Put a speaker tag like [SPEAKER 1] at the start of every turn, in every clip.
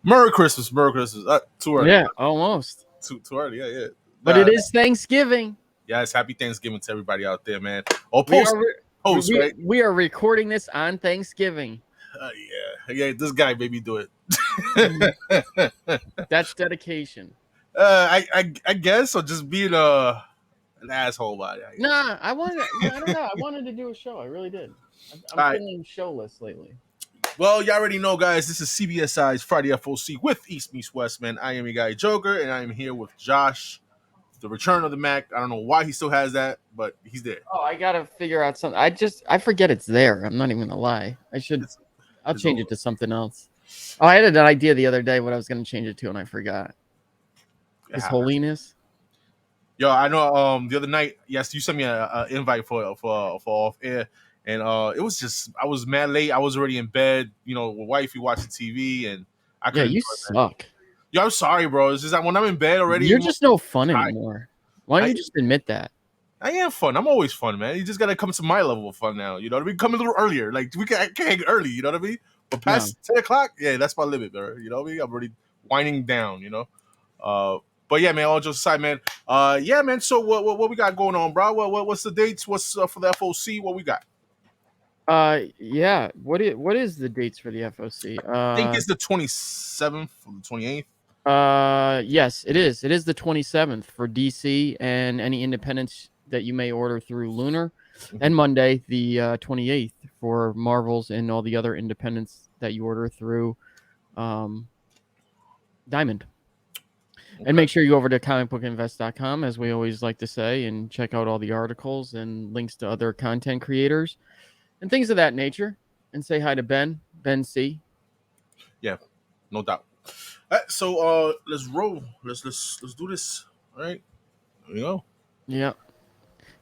[SPEAKER 1] Merry Christmas, Merry Christmas. Too early.
[SPEAKER 2] Yeah, almost.
[SPEAKER 1] Too early. Yeah.
[SPEAKER 2] But it is Thanksgiving.
[SPEAKER 1] Yes, happy Thanksgiving to everybody out there, man. Oh,
[SPEAKER 2] right?
[SPEAKER 1] We
[SPEAKER 2] are recording this on Thanksgiving.
[SPEAKER 1] Yeah. This guy made me do it.
[SPEAKER 2] That's dedication.
[SPEAKER 1] I guess, or just being an asshole about it.
[SPEAKER 2] Nah, I don't know. I wanted to do a show. I really did. I'm feeling showless lately.
[SPEAKER 1] Well, you already know, guys. This is CBSI's Friday FOC with East Meets West, man. I am your guy Joker, and I am here with Josh, the return of the Mac. I don't know why he still has that, but he's there.
[SPEAKER 2] Oh, I gotta figure out something. I forget it's there. I'm not even gonna lie. I'll change it to something else. Oh, I had an idea the other day what I was gonna change it to, and I forgot. His holiness.
[SPEAKER 1] Yo, I know. The other night, yes, you sent me an invite for off air, and it was just I was mad late. I was already in bed, with wifey watching TV, and I couldn't.
[SPEAKER 2] Yeah, you suck.
[SPEAKER 1] Yo, I'm sorry, bro. It's just that when I'm in bed already,
[SPEAKER 2] you're just no fun anymore. Why don't you just admit that?
[SPEAKER 1] I am fun. I'm always fun, man. You just gotta come to my level of fun now. You know what I mean? Come a little earlier. Like I can't hang early. You know what I mean? But past 10 o'clock, yeah, that's my limit, bro. You know what I mean? I'm already winding down. But yeah, man. All jokes aside, man. Yeah, man. So what we got going on, bro? What's the dates? What's for the FOC? What we got?
[SPEAKER 2] Yeah. What is the dates for the FOC?
[SPEAKER 1] I think it's the 27th or the 28th.
[SPEAKER 2] Yes, it is. It is the 27th for DC and any independents that you may order through Lunar, and Monday the 28th for Marvels and all the other independents that you order through Diamond. Okay. And make sure you go over to comicbookinvest.com, as we always like to say, and check out all the articles and links to other content creators and things of that nature. And say hi to Ben C.
[SPEAKER 1] Yeah, no doubt. All right, so let's roll. Let's do this. All right, there we go.
[SPEAKER 2] Yeah.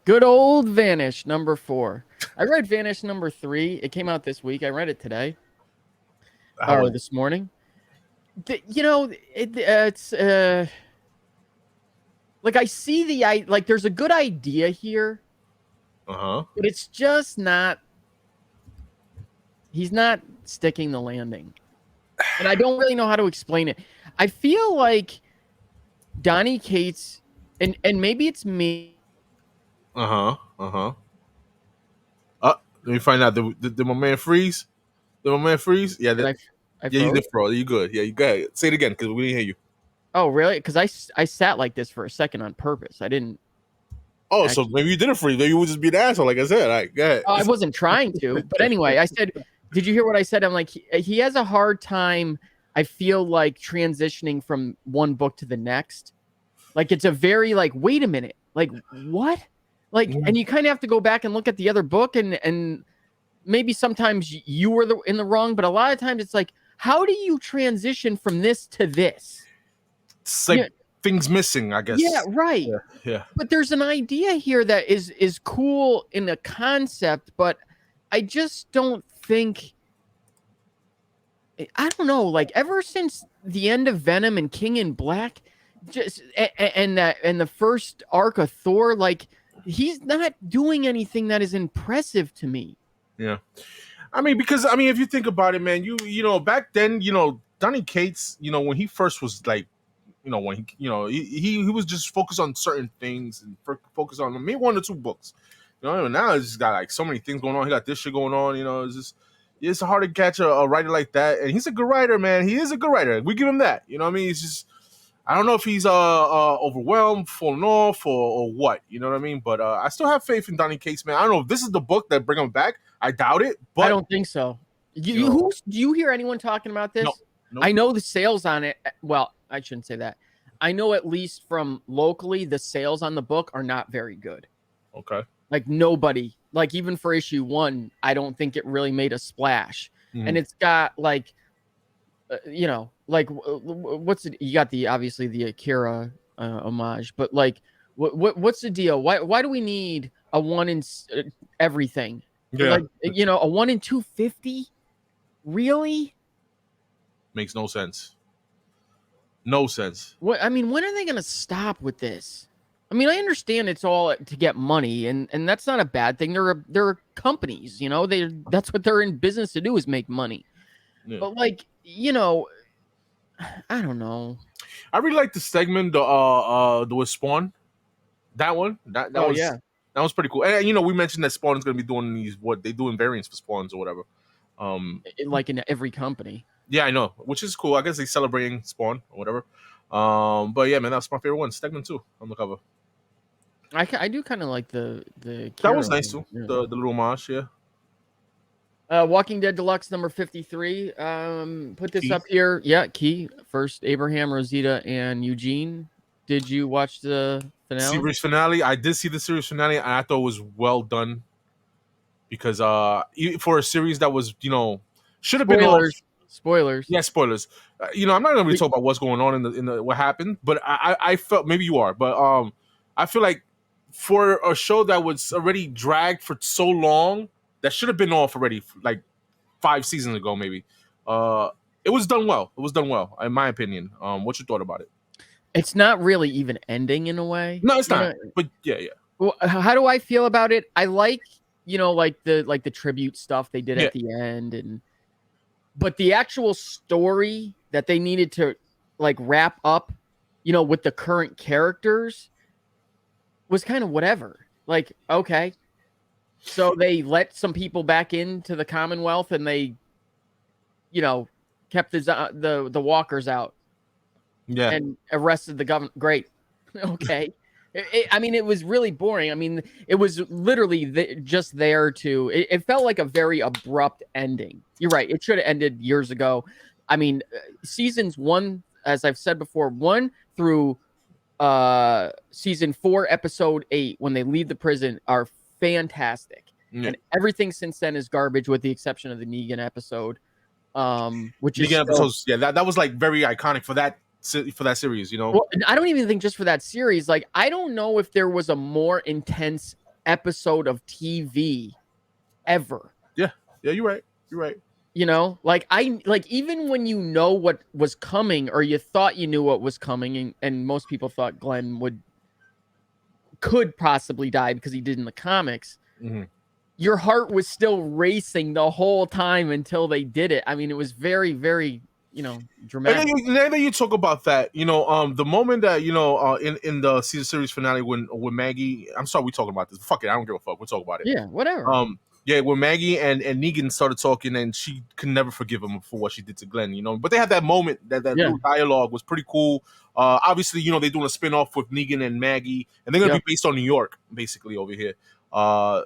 [SPEAKER 2] Good old Vanish number 4. I read Vanish number 3. It came out this week. I read it today or this morning. It's like I see there's a good idea here.
[SPEAKER 1] But
[SPEAKER 2] it's just not. He's not sticking the landing. And I don't really know how to explain it. I feel like Donny Cates, and maybe it's me.
[SPEAKER 1] Let me find out. Did my man freeze? Did my man freeze? Yeah. You did, bro. You good? Yeah, you go ahead. Say it again because we didn't hear you.
[SPEAKER 2] Oh, really? Because I sat like this for a second on purpose. I didn't.
[SPEAKER 1] Oh, so maybe you didn't freeze. Maybe you would just be an asshole, like I said. All right, go ahead.
[SPEAKER 2] I wasn't trying to, but anyway, I said. Did you hear what I said? I'm like, he has a hard time, I feel like, transitioning from one book to the next. Like, it's a very, wait a minute. Like, what? And you kind of have to go back and look at the other book, and maybe sometimes you were in the wrong, but a lot of times it's like, how do you transition from this to this?
[SPEAKER 1] It's like things missing, I guess.
[SPEAKER 2] Yeah, right.
[SPEAKER 1] Yeah.
[SPEAKER 2] But there's an idea here that is cool in the concept, but I just don't think, I don't know, ever since the end of Venom and King in Black, and the first arc of Thor, he's not doing anything that is impressive to me.
[SPEAKER 1] Yeah. I mean, because if you think about it, man, you back then, Donny Cates, when he first was when he was just focused on certain things and focused on maybe 1 or 2 books. Now he's just got so many things going on. He got this shit going on. It's hard to catch a writer like that. And he's a good writer, man. He is a good writer. We give him that. You know what I mean? It's just, I don't know if he's overwhelmed, falling off, or what. You know what I mean? But I still have faith in Donny Cates, man. I don't know if this is the book that bring him back. I doubt it. But
[SPEAKER 2] I don't think so. Do you hear anyone talking about this?
[SPEAKER 1] No.
[SPEAKER 2] I know the sales on it. Well, I shouldn't say that. I know at least from locally, the sales on the book are not very good.
[SPEAKER 1] Okay.
[SPEAKER 2] Nobody, even for issue 1, I don't think it really made a splash. Mm-hmm. And it's got what's it? You got obviously the Akira homage, but what's the deal? Why do we need a 1 in everything?
[SPEAKER 1] Yeah.
[SPEAKER 2] A 1 in 250? Really?
[SPEAKER 1] Makes no sense. No sense.
[SPEAKER 2] When are they going to stop with this? I understand it's all to get money, and that's not a bad thing. They're companies, that's what they're in business to do, is make money. Yeah. But I don't know.
[SPEAKER 1] I really like the segment the with Spawn. That one that
[SPEAKER 2] Oh
[SPEAKER 1] was
[SPEAKER 2] yeah,
[SPEAKER 1] that was pretty cool. And we mentioned that Spawn is going to be doing these what they do in variants for Spawns or whatever.
[SPEAKER 2] like in every company.
[SPEAKER 1] Yeah, I know, which is cool. I guess they celebrating Spawn or whatever. But yeah, man, that's my favorite one. Stegman too on the cover.
[SPEAKER 2] I do kind of like the
[SPEAKER 1] That was
[SPEAKER 2] Kira
[SPEAKER 1] nice
[SPEAKER 2] one,
[SPEAKER 1] too.
[SPEAKER 2] yeah.
[SPEAKER 1] The little homage, yeah.
[SPEAKER 2] Walking Dead Deluxe number 53. Put this
[SPEAKER 1] Key.
[SPEAKER 2] up here. Yeah, Key. First, Abraham, Rosita, and Eugene. Did you watch the finale?
[SPEAKER 1] Series finale. I did see the series finale, and I thought it was well done because for a series that was should have been off.
[SPEAKER 2] Spoilers.
[SPEAKER 1] Yeah, spoilers. I'm not gonna really talk about what's going on in the what happened, but I felt maybe you are, but I feel like for a show that was already dragged for so long, that should have been off already, like 5 seasons ago, maybe. It was done well. It was done well, in my opinion. What you thought about it?
[SPEAKER 2] It's not really even ending in a way.
[SPEAKER 1] No, it's not. But yeah.
[SPEAKER 2] Well, how do I feel about it? I like like the tribute stuff they did at the end, but the actual story that they needed to like wrap up, with the current characters was kind of whatever. Like, okay. So they let some people back into the Commonwealth and they, kept the walkers out.
[SPEAKER 1] Yeah.
[SPEAKER 2] And arrested the government. Great. Okay. It was really boring. I mean, it was literally just there to. It felt like a very abrupt ending. You're right. It should have ended years ago. I mean, seasons 1, as I've said before, 1 through season 4, episode 8, when they leave the prison, are fantastic. Yeah. And everything since then is garbage, with the exception of the Negan episode, which is
[SPEAKER 1] episodes. Yeah, that was like very iconic for that series,
[SPEAKER 2] Well, I don't even think just for that series. Like, I don't know if there was a more intense episode of TV ever.
[SPEAKER 1] Yeah, you're right.
[SPEAKER 2] Like even when what was coming, or you thought you knew what was coming, and most people thought Glenn could possibly die because he did in the comics.
[SPEAKER 1] Mm-hmm.
[SPEAKER 2] Your heart was still racing the whole time until they did it. I mean, it was very, very dramatic.
[SPEAKER 1] And then you talk about that, the moment that in the series finale when Maggie, I'm sorry, we're talking about this. Fuck it, I don't give a fuck. We'll talk about it.
[SPEAKER 2] Yeah, whatever.
[SPEAKER 1] When Maggie and Negan started talking, and she could never forgive him for what she did to Glenn, But they had that moment, that little dialogue was pretty cool. Obviously, they're doing a spin-off with Negan and Maggie, and they're gonna be based on New York, basically over here. I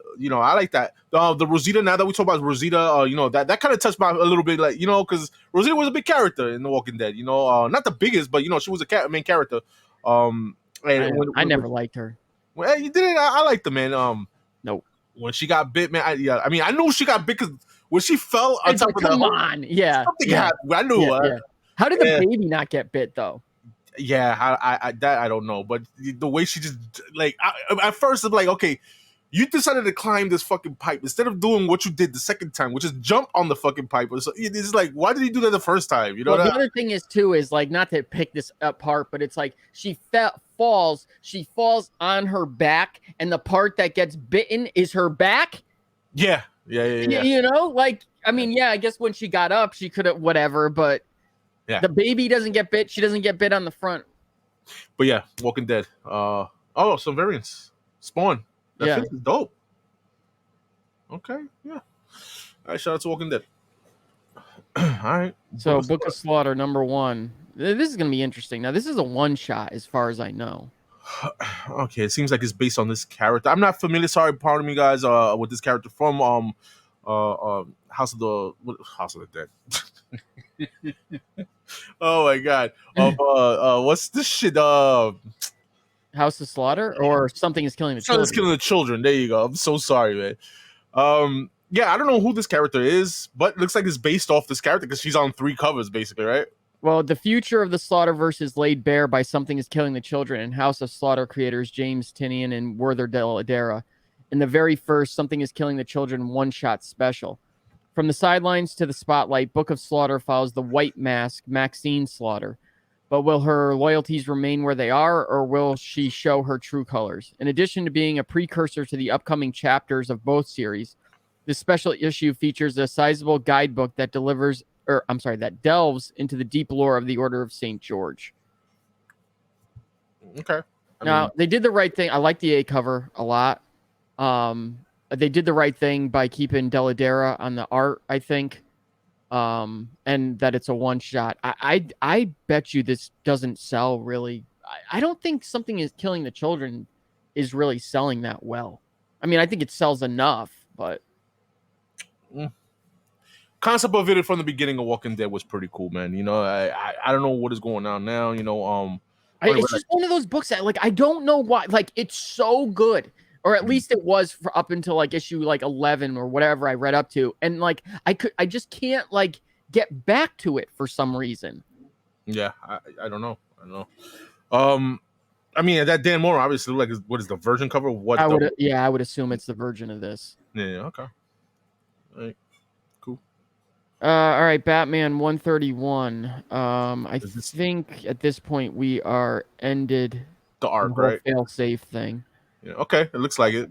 [SPEAKER 1] like that. The Rosita, now that we talk about Rosita, that kind of touched my a little bit, like, because Rosita was a big character in The Walking Dead, not the biggest, but she was a main character.
[SPEAKER 2] I never liked her.
[SPEAKER 1] Well, you didn't. I liked the man.
[SPEAKER 2] Nope.
[SPEAKER 1] When she got bit, man, I knew she got bit because when she fell on top of
[SPEAKER 2] come on, something
[SPEAKER 1] happened. I knew.
[SPEAKER 2] How did the baby not get bit though?
[SPEAKER 1] Yeah, I don't know, but the way she just at first I'm like, okay, you decided to climb this fucking pipe instead of doing what you did the second time, which is jump on the fucking pipe. So it's like, why did he do that the first time? The
[SPEAKER 2] other thing is too is like, not to pick this apart, but it's like she falls on her back, and the part that gets bitten is her back.
[SPEAKER 1] Yeah.
[SPEAKER 2] I guess when she got up, she could have whatever, but the baby doesn't get bit. She doesn't get bit on the front.
[SPEAKER 1] But yeah, Walking Dead. Some variants. Spawn. That is dope. Okay, yeah. All right, shout out to Walking Dead. All right.
[SPEAKER 2] So, Book of Slaughter, number 1. This is going to be interesting. Now, this is a one-shot, as far as I know.
[SPEAKER 1] Okay, it seems like it's based on this character. I'm not familiar. Sorry, pardon me, guys. With this character from House of the Dead. Oh my god. What's this shit?
[SPEAKER 2] House of Slaughter, or Something is Killing the Children?
[SPEAKER 1] Something's Killing the Children. There you go. I'm so sorry, man. Yeah, I don't know who this character is, but it looks like it's based off this character because she's on 3 covers, basically, right?
[SPEAKER 2] Well, the future of the Slaughterverse is laid bare by Something is Killing the Children and House of Slaughter creators James Tynion and Werther Dell'Edera. In the very first Something is Killing the Children one-shot special. From the sidelines to the spotlight, Book of Slaughter follows the white mask, Maxine Slaughter. But will her loyalties remain where they are, or will she show her true colors? In addition to being a precursor to the upcoming chapters of both series, this special issue features a sizable guidebook that delivers that delves into the deep lore of the Order of St. George.
[SPEAKER 1] Okay.
[SPEAKER 2] Now, they did the right thing. I like the A cover a lot. They did the right thing by keeping Deladera on the art, I think. And that it's a one shot. I bet you this doesn't sell really. I don't think Something Is Killing the Children is really selling that well. I mean, I think it sells enough, but
[SPEAKER 1] concept of it from the beginning of Walking Dead was pretty cool, man. You know, I don't know what is going on now. You know,
[SPEAKER 2] it's just one of those books that like I don't know why. Like it's so good. Or at least it was for up until like issue like 11 or whatever I read up to. And like I just can't like get back to it for some reason.
[SPEAKER 1] Yeah, I don't know. I don't know. I mean that Dan Moore obviously like what is the Virgin cover?
[SPEAKER 2] I would assume it's the version of this.
[SPEAKER 1] Yeah, okay. All right. Cool.
[SPEAKER 2] All right, Batman 131. I think at this point we are ended
[SPEAKER 1] the arc,
[SPEAKER 2] whole
[SPEAKER 1] right?
[SPEAKER 2] Fail safe thing.
[SPEAKER 1] Yeah, okay. It looks like it.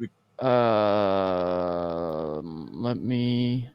[SPEAKER 2] Let me.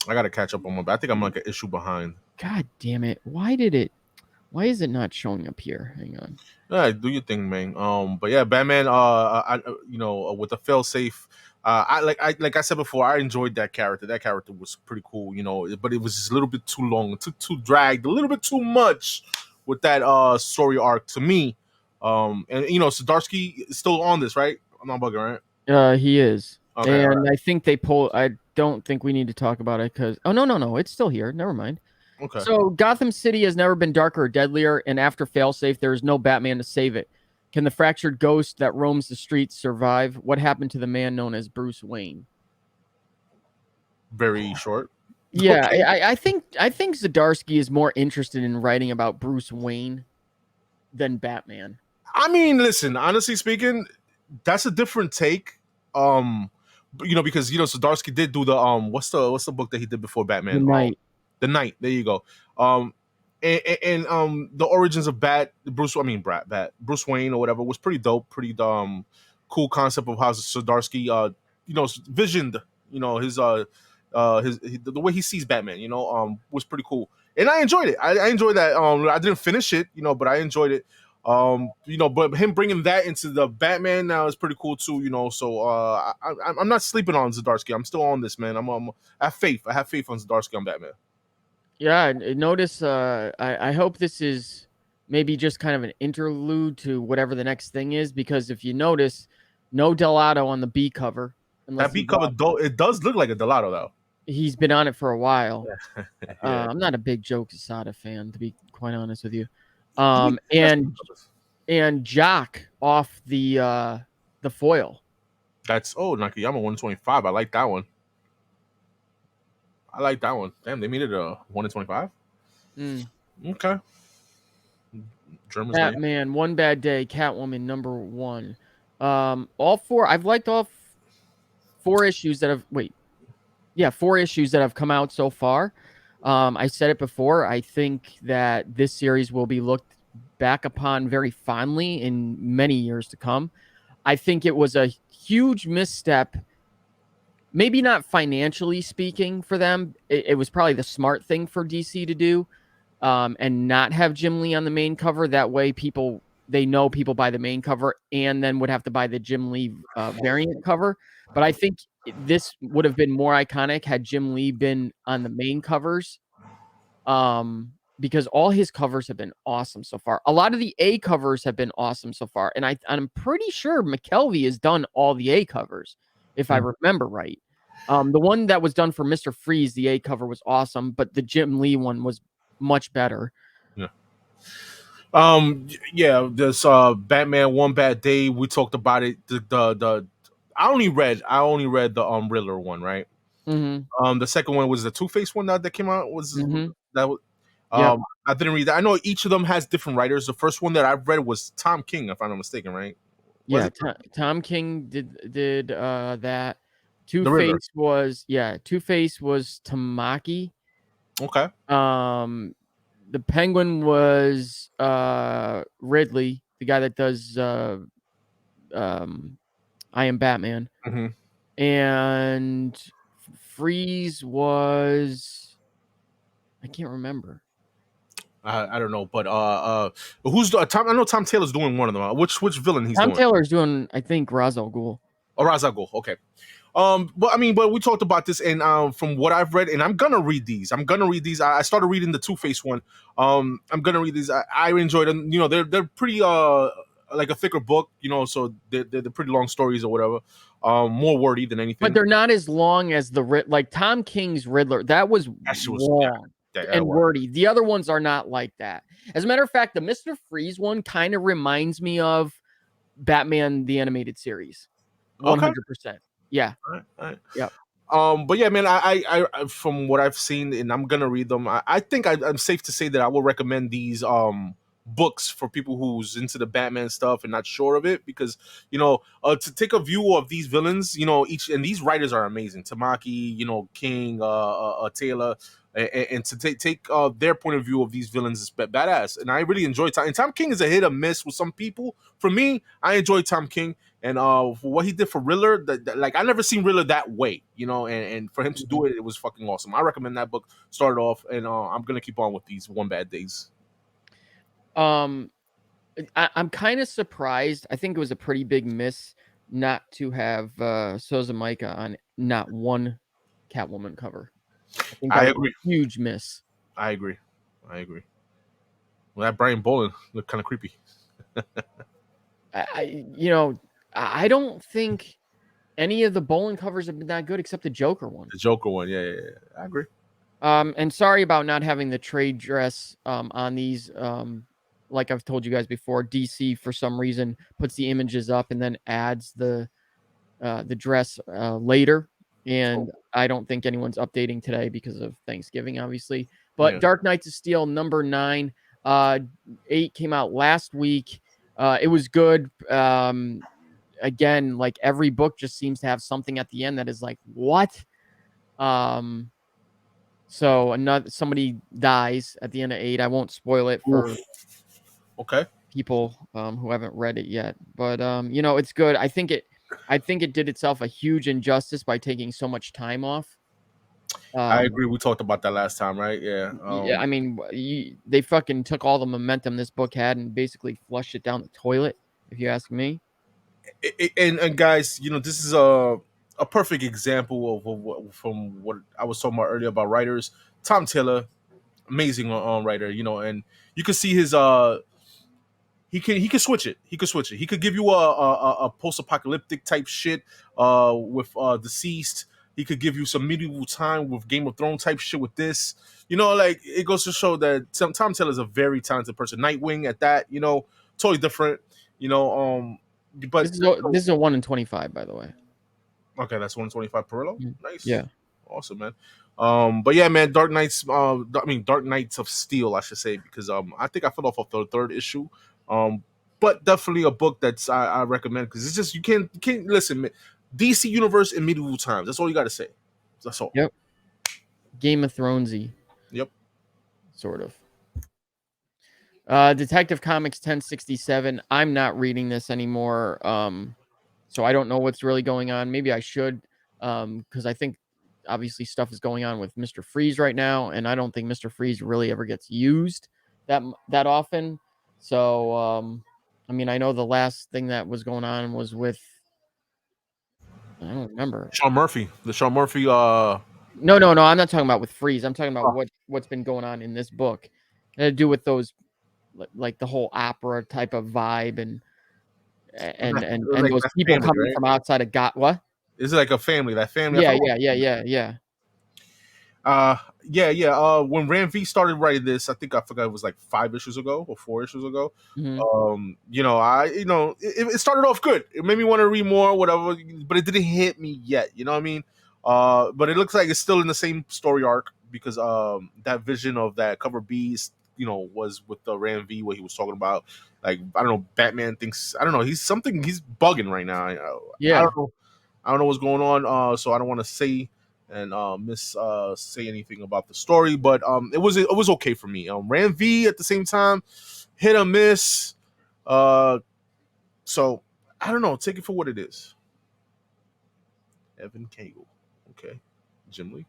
[SPEAKER 1] I gotta catch up on my. I think I'm like an issue behind.
[SPEAKER 2] God damn it! Why is it not showing up here? Hang on.
[SPEAKER 1] Yeah, do your thing, man. But yeah, Batman. With the fail safe. Like I said before, I enjoyed that character. That character was pretty cool, you know. But it was just a little bit too long. It took too dragged, a little bit too much with that story arc to me. And you know, Zdarsky is still on this, right? I'm not bugging,
[SPEAKER 2] right? He is.
[SPEAKER 1] Okay,
[SPEAKER 2] and right. I think they pull. I don't think we need to talk about it because. Oh no! It's still here. Never mind.
[SPEAKER 1] Okay.
[SPEAKER 2] So Gotham City has never been darker or deadlier, and after failsafe, there is no Batman to save it. Can the fractured ghost that roams the streets survive? What happened to the man known as Bruce Wayne?
[SPEAKER 1] Very short.
[SPEAKER 2] Yeah, okay. I think Zdarsky is more interested in writing about Bruce Wayne than Batman.
[SPEAKER 1] I mean, listen, honestly speaking, that's a different take. You know, because you know, Zdarsky did do the what's the book that he did before Batman? The Night. There you go. And the origins of Bruce Wayne or whatever was pretty dope, pretty cool concept of how Zdarsky you know, visioned, you know, his the way he sees Batman, you know, was pretty cool. And I enjoyed it. I enjoyed that. I didn't finish it, you know, but I enjoyed it. You know, but him bringing that into the Batman now is pretty cool too, you know. So I'm not sleeping on Zdarsky. I'm still on this, man. I have faith. I have faith on Zdarsky on Batman.
[SPEAKER 2] Yeah, notice. I hope this is maybe just kind of an interlude to whatever the next thing is, because if you notice, no Delato on the B cover.
[SPEAKER 1] That B cover, it does look like a Delato though.
[SPEAKER 2] He's been on it for a while. Yeah. I'm not a big Joe Quesada fan, to be quite honest with you. And Jock off the foil.
[SPEAKER 1] That's Nakayama 125. I like that one. Damn, they made it a 1 in 25. Okay.
[SPEAKER 2] Batman, One Bad Day, Catwoman, number 1. All four. I've liked all 4 issues that have. 4 issues that have come out so far. I said it before. I think that this series will be looked back upon very fondly in many years to come. I think it was a huge misstep. Maybe not financially speaking for them. It was probably the smart thing for DC to do, and not have Jim Lee on the main cover. That way they know people buy the main cover and then would have to buy the Jim Lee variant cover. But I think this would have been more iconic had Jim Lee been on the main covers, because all his covers have been awesome so far. A lot of the A covers have been awesome so far, and I'm pretty sure McKelvey has done all the A covers, if I remember right. The one that was done for Mr. Freeze, the A cover was awesome, but the Jim Lee one was much better.
[SPEAKER 1] Yeah. This Batman One Bad Day, we talked about it. The I only read the Riddler one, right?
[SPEAKER 2] Mm-hmm.
[SPEAKER 1] The second one was the Two-Face one that came out. I didn't read that. I know each of them has different writers. The first one that I read was Tom King, if I'm not mistaken, right?
[SPEAKER 2] Tom King did that. Two-Face was Tamaki.
[SPEAKER 1] Okay.
[SPEAKER 2] The Penguin was Ridley, the guy that does I Am Batman.
[SPEAKER 1] Mm-hmm.
[SPEAKER 2] And Freeze was I can't remember.
[SPEAKER 1] I don't know, but who's the Tom? I know Tom Taylor's doing one of them. Which villain he's
[SPEAKER 2] Tom
[SPEAKER 1] doing?
[SPEAKER 2] Taylor's doing, I think, Ra's al Ghul.
[SPEAKER 1] Oh, Ra's al Ghul. Okay. But I mean, but we talked about this, and from what I've read, and I'm gonna read these. I started reading the Two-Face one. I'm gonna read these. I enjoyed them. You know, they're pretty like a thicker book. You know, so they're pretty long stories or whatever. More wordy than anything.
[SPEAKER 2] But they're not as long as like Tom King's Riddler. That was long and wordy. The other ones are not like that. As a matter of fact, the Mr. Freeze one kind of reminds me of Batman the Animated Series. 100%. Yeah.
[SPEAKER 1] All right.
[SPEAKER 2] Yeah.
[SPEAKER 1] But yeah, man, I from what I've seen, and I'm gonna read them. I think I'm safe to say that I will recommend these books for people who's into the Batman stuff and not sure of it, because you know, to take a view of these villains, you know, and these writers are amazing. Tamaki, you know, King, Taylor, and to take their point of view of these villains is badass. And I really enjoy Tom. And Tom King is a hit or miss with some people. For me, I enjoy Tom King. And for what he did for Riddler, like I never seen Riddler that way, you know, and for him to do it, it was fucking awesome. I recommend that book. Started off, and I'm gonna keep on with these One Bad Days.
[SPEAKER 2] I'm kind of surprised. I think it was a pretty big miss not to have Sousa Micah on not one Catwoman cover. I think that was a huge miss.
[SPEAKER 1] I agree. Well, that Brian Bolin looked kind of creepy.
[SPEAKER 2] I don't think any of the Bolin covers have been that good except the Joker one.
[SPEAKER 1] The Joker one, yeah. I agree.
[SPEAKER 2] And sorry about not having the trade dress on these. Like I've told you guys before, DC for some reason puts the images up and then adds the dress later, and I don't think anyone's updating today because of Thanksgiving, obviously. But yeah. Dark Knights of Steel number 9, 8 came out last week. It was good. Again, like every book just seems to have something at the end that is like, what? So somebody dies at the end of 8. I won't spoil it for people who haven't read it yet. But it's good. I think it did itself a huge injustice by taking so much time off.
[SPEAKER 1] I agree. We talked about that last time, right? Yeah.
[SPEAKER 2] Yeah. I mean, they fucking took all the momentum this book had and basically flushed it down the toilet, if you ask me.
[SPEAKER 1] And guys, you know, this is a perfect example of from what I was talking about earlier about writers. Tom Taylor, amazing writer, you know, and you can see his he can switch it. He could give you a post-apocalyptic type shit with Deceased. He could give you some medieval time with Game of Thrones type shit with this. You know, like it goes to show that Tom Taylor is a very talented person. Nightwing at that, you know, totally different. You know, but
[SPEAKER 2] this is a 1 in 25, by the way.
[SPEAKER 1] Okay, that's 125 Perillo. Nice.
[SPEAKER 2] Yeah.
[SPEAKER 1] Awesome, man. But yeah, man, Dark Knights of Steel, I should say, because I think I fell off of the 3rd issue. But definitely a book that's I recommend, because it's just you can't listen, man, DC Universe in medieval times. That's all you got to say. That's all.
[SPEAKER 2] Yep. Game of Thronesy.
[SPEAKER 1] Yep.
[SPEAKER 2] Sort of. Detective Comics 1067. I'm not reading this anymore. So I don't know what's really going on. Maybe I should, because I think obviously stuff is going on with Mr. Freeze right now, and I don't think Mr. Freeze really ever gets used that often. So I mean, I know the last thing that was going on was with, I don't remember.
[SPEAKER 1] Sean Murphy. The Sean Murphy.
[SPEAKER 2] No. I'm not talking about with Freeze. I'm talking about what's been going on in this book. It had to do with those, like the whole opera type of vibe and like those people family, coming from outside of what?
[SPEAKER 1] Is it like a family? That family?
[SPEAKER 2] Yeah.
[SPEAKER 1] When Ran V started writing this, I think I forgot it was like 5 issues ago or 4 issues ago.
[SPEAKER 2] Mm-hmm.
[SPEAKER 1] It started off good. It made me want to read more, whatever, but it didn't hit me yet. You know what I mean? But it looks like it's still in the same story arc, because that vision of that cover B, was with the Ran V, what he was talking about. Like, I don't know, Batman thinks, I don't know, he's bugging right now.
[SPEAKER 2] Yeah.
[SPEAKER 1] I don't know what's going on. So I don't want to say and say anything about the story, but it was okay for me. Ran V at the same time, hit or miss. So I don't know. Take it for what it is. Evan Cagle, okay. Jim Lee.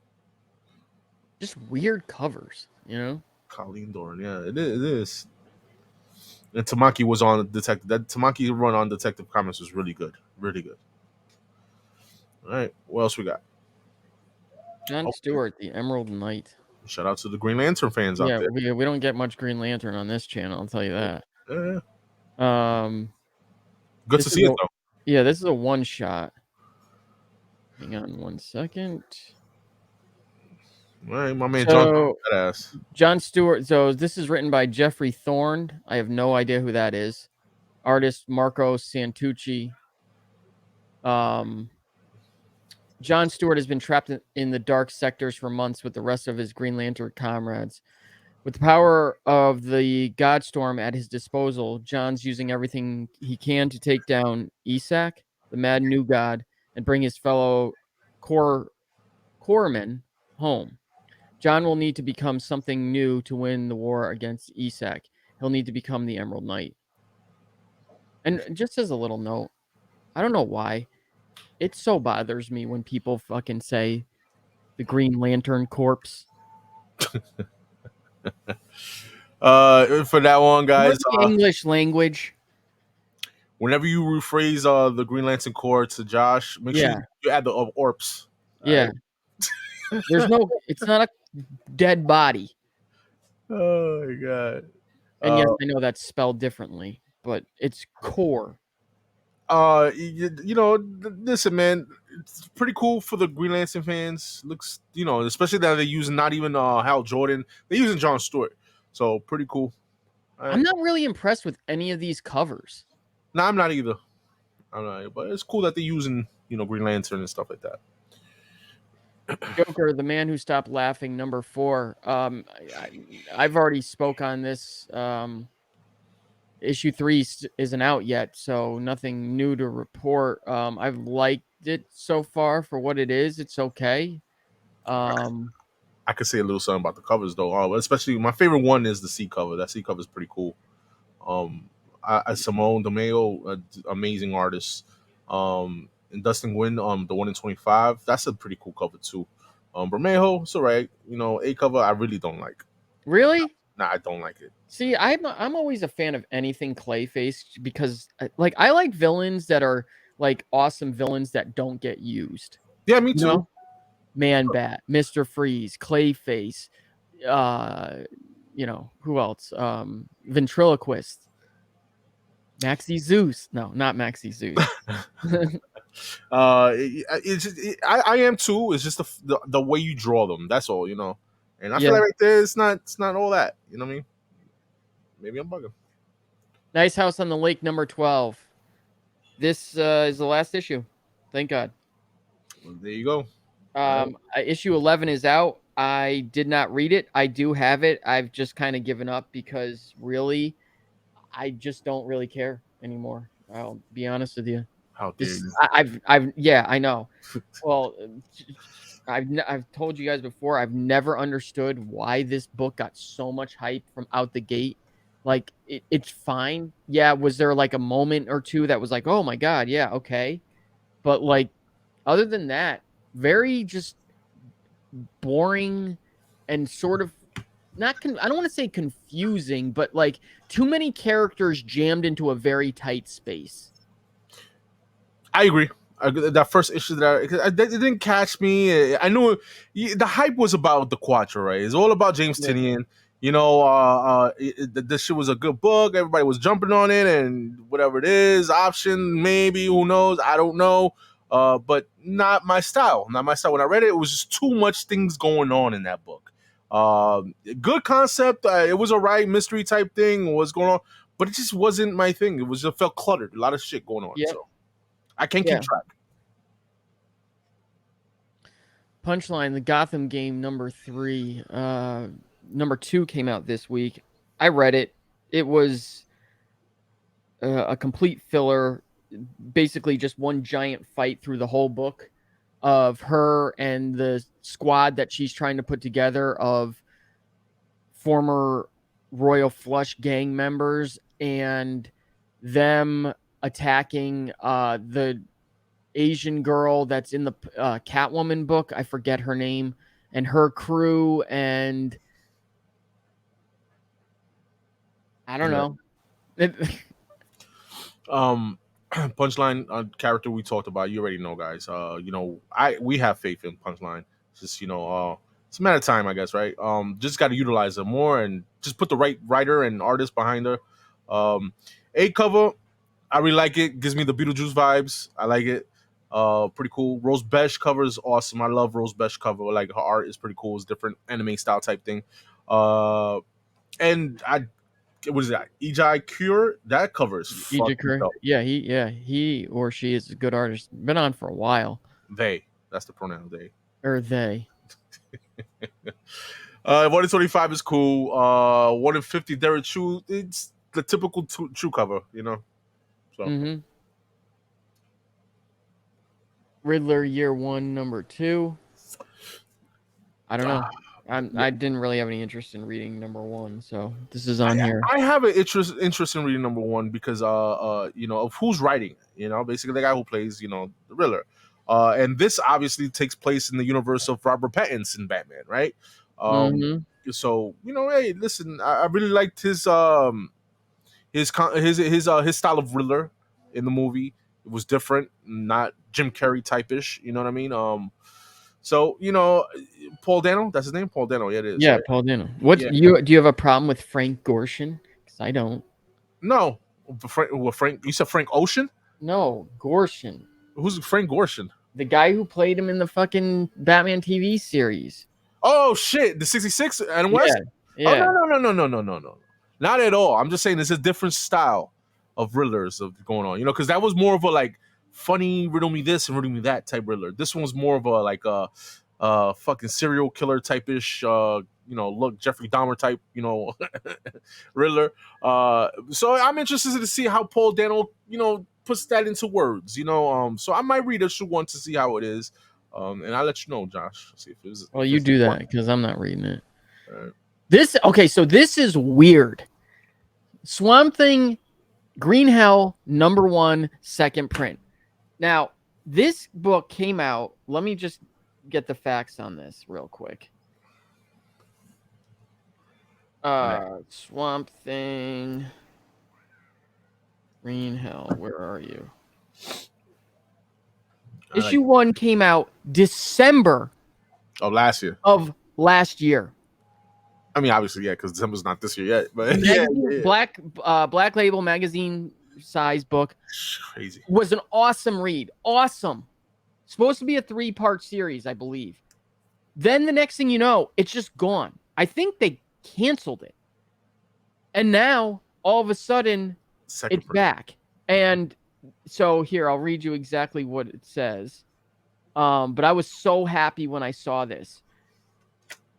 [SPEAKER 2] Just weird covers. You know.
[SPEAKER 1] Colleen Doran, yeah, it is. And Tamaki was on Detective. That Tamaki run on Detective Comics was really good, really good. All right, what else we got?
[SPEAKER 2] John
[SPEAKER 1] Oh,
[SPEAKER 2] Stewart, the Emerald Knight.
[SPEAKER 1] shout out to the Green Lantern fans out
[SPEAKER 2] Yeah,
[SPEAKER 1] there.
[SPEAKER 2] we don't get much Green Lantern on this channel. I'll tell you that.
[SPEAKER 1] Yeah,
[SPEAKER 2] Um,
[SPEAKER 1] good to see it though.
[SPEAKER 2] Yeah, this is a one shot. Hang on 1 second.
[SPEAKER 1] All right, my man
[SPEAKER 2] So,
[SPEAKER 1] badass.
[SPEAKER 2] John Stewart. So this is written by Jeffrey Thorne. I have no idea who that is. Artist Marco Santucci. John Stewart has been trapped in the dark sectors for months with the rest of his Green Lantern comrades. With the power of the Godstorm at his disposal, John's using everything he can to take down Isak, the mad new god, and bring his fellow corpsmen home. John will need to become something new to win the war against Isak. He'll need to become the Emerald Knight. And just as a little note, I don't know why, it so bothers me when people fucking say the Green Lantern Corpse.
[SPEAKER 1] For that one, guys.
[SPEAKER 2] The English language.
[SPEAKER 1] Whenever you rephrase the Green Lantern Corps to Josh, make sure you add the Orps.
[SPEAKER 2] Yeah. Right? There's no. It's not a dead body.
[SPEAKER 1] Oh my god.
[SPEAKER 2] And yes, I know that's spelled differently, but it's core.
[SPEAKER 1] You know, listen, man, it's pretty cool for the Green Lantern fans. Looks, you know, especially that they're using not even Hal Jordan, they're using John Stewart, so pretty cool.
[SPEAKER 2] Right. I'm not really impressed with any of these covers.
[SPEAKER 1] No, I'm not either. But it's cool that they're using, you know, Green Lantern and stuff like that.
[SPEAKER 2] Joker, the Man Who Stopped Laughing, number 4. I've already spoke on this. Issue 3 isn't out yet, so nothing new to report. I've liked it so far for what it is. It's okay.
[SPEAKER 1] I could say a little something about the covers though. Especially my favorite one is the C cover. That C cover is pretty cool. Simone DeMeo, amazing artist. And Dustin Nguyen, the one in 25. That's a pretty cool cover too. Bermejo, it's alright. You know, A cover I really don't like.
[SPEAKER 2] Really?
[SPEAKER 1] Nah, I don't like it.
[SPEAKER 2] See, I'm always a fan of anything Clayface because like I like villains that are like awesome villains that don't get used.
[SPEAKER 1] Yeah, me too.
[SPEAKER 2] You know? Man-Bat, Mr. Freeze, Clayface, you know, who else? Ventriloquist. Maxie Zeus. No, not Maxie Zeus.
[SPEAKER 1] I am too. It's just the way you draw them. That's all, you know. And I feel like right there, it's not all that. You know what I mean? Maybe I'm bugging.
[SPEAKER 2] Nice House on the Lake, number 12. This is the last issue. Thank God.
[SPEAKER 1] Well, there you go.
[SPEAKER 2] Issue 11 is out. I did not read it. I do have it. I've just kind of given up because really, I just don't really care anymore. I'll be honest with you.
[SPEAKER 1] How dare you?
[SPEAKER 2] I know. Well, I've told you guys before. I've never understood why this book got so much hype from out the gate. Like it's fine. Yeah, was there like a moment or two that was like, oh my god, yeah, okay, but like other than that, very just boring and sort of not. I don't want to say confusing, but like too many characters jammed into a very tight space.
[SPEAKER 1] I agree. That first issue it didn't catch me. I knew the hype was about the Quattro, right? It's all about James Tynion. You know, this shit was a good book. Everybody was jumping on it, and whatever it is, option maybe, who knows? I don't know. But not my style. Not my style. When I read it, it was just too much things going on in that book. Good concept. It was a right mystery type thing. What's going on? But it just wasn't my thing. It felt cluttered. A lot of shit going on.
[SPEAKER 2] Yeah.
[SPEAKER 1] So I can't keep track.
[SPEAKER 2] Punchline, the Gotham game number 3. Number 2 came out this week. I read it. It was a complete filler. Basically just one giant fight through the whole book of her and the squad that she's trying to put together of former Royal Flush gang members and them attacking the Asian girl that's in the Catwoman book. I forget her name, and her crew, and I don't know.
[SPEAKER 1] Punchline character we talked about. You already know, guys. We have faith in Punchline. It's just it's a matter of time, I guess, right? Just got to utilize her more and just put the right writer and artist behind her. A cover, I really like it. Gives me the Beetlejuice vibes. I like it. Pretty cool. Rose Besh cover is awesome. I love Rose Besh cover. Like her art is pretty cool. It's different anime style type thing. And what is that? Ejai Cure, that covers fucking dope.
[SPEAKER 2] Yeah, he or she is a good artist. Been on for a while.
[SPEAKER 1] They, that's the pronoun they.
[SPEAKER 2] Or they.
[SPEAKER 1] 1 in 25 is cool. 1 in 50 Derek Chu, it's the typical Chu cover, So
[SPEAKER 2] Riddler year 1, number 2. I don't know. I didn't really have any interest in reading number 1, so this is on here.
[SPEAKER 1] I have an interest in reading number 1 because of who's writing it. Basically the guy who plays the Riddler, and this obviously takes place in the universe of Robert Pattinson Batman, right? So hey, listen, I really liked his style of Riddler in the movie. It was different, not Jim Carrey type-ish. You know what I mean? So Paul Dano, that's his name, Paul Dano. Yeah, it is.
[SPEAKER 2] Yeah,
[SPEAKER 1] right?
[SPEAKER 2] Paul Dano. Do you have a problem with Frank Gorshin? Because I don't.
[SPEAKER 1] No, Frank. You said Frank Ocean?
[SPEAKER 2] No, Gorshin.
[SPEAKER 1] Who's Frank Gorshin?
[SPEAKER 2] The guy who played him in the fucking Batman TV series.
[SPEAKER 1] Oh shit, the 66 and West.
[SPEAKER 2] Yeah.
[SPEAKER 1] Oh no, not at all. I'm just saying it's a different style of Riddlers going on. Because that was more of a like funny riddle me this and riddle me that type Riddler. This one was more of a like a fucking serial killer type ish. Look, Jeffrey Dahmer type. Riddler. So I'm interested to see how Paul Dano puts that into words. So I might read issue 1 to see how it is. And I'll let you know, Josh. See if it was.
[SPEAKER 2] Well, you do that because I'm not reading it.
[SPEAKER 1] Right.
[SPEAKER 2] So this is weird. Swamp Thing, Green Hell, number 1, second print. Now, this book came out. Let me just get the facts on this real quick. Swamp Thing, Green Hell, where are you? Issue 1 came out December
[SPEAKER 1] of last year. I mean, obviously, yeah, because December's not this year yet. But
[SPEAKER 2] Black Label magazine size book.
[SPEAKER 1] Crazy.
[SPEAKER 2] Was an awesome read. Awesome. Supposed to be a 3-part series, I believe. Then the next thing you know, it's just gone. I think they canceled it. And now, all of a sudden, it's back. And so here, I'll read you exactly what it says. But I was so happy when I saw this.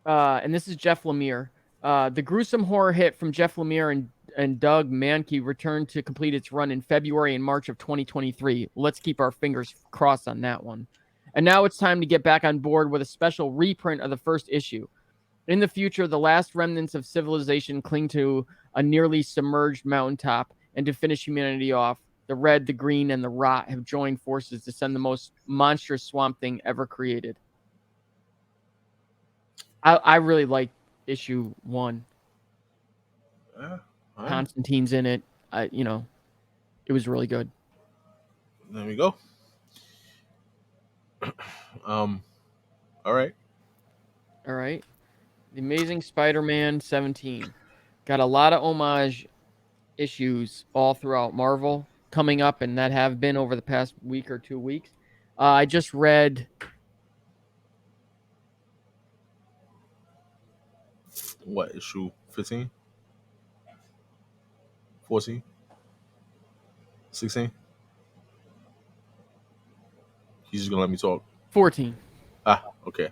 [SPEAKER 2] And this is Jeff Lemire. The gruesome horror hit from Jeff Lemire and Doug Mahnke returned to complete its run in February and March of 2023. Let's keep our fingers crossed on that one. And now it's time to get back on board with a special reprint of the first issue. In the future, the last remnants of civilization cling to a nearly submerged mountaintop, and to finish humanity off, the Red, the Green, and the Rot have joined forces to send the most monstrous Swamp Thing ever created. I really like issue 1. Constantine's in it. It was really good.
[SPEAKER 1] There we go. All right.
[SPEAKER 2] The Amazing Spider-Man 17. Got a lot of homage issues all throughout Marvel coming up, and that have been over the past week or 2 weeks. I just read...
[SPEAKER 1] What, issue 15? 14? 16? He's just gonna let me talk.
[SPEAKER 2] 14.
[SPEAKER 1] Okay.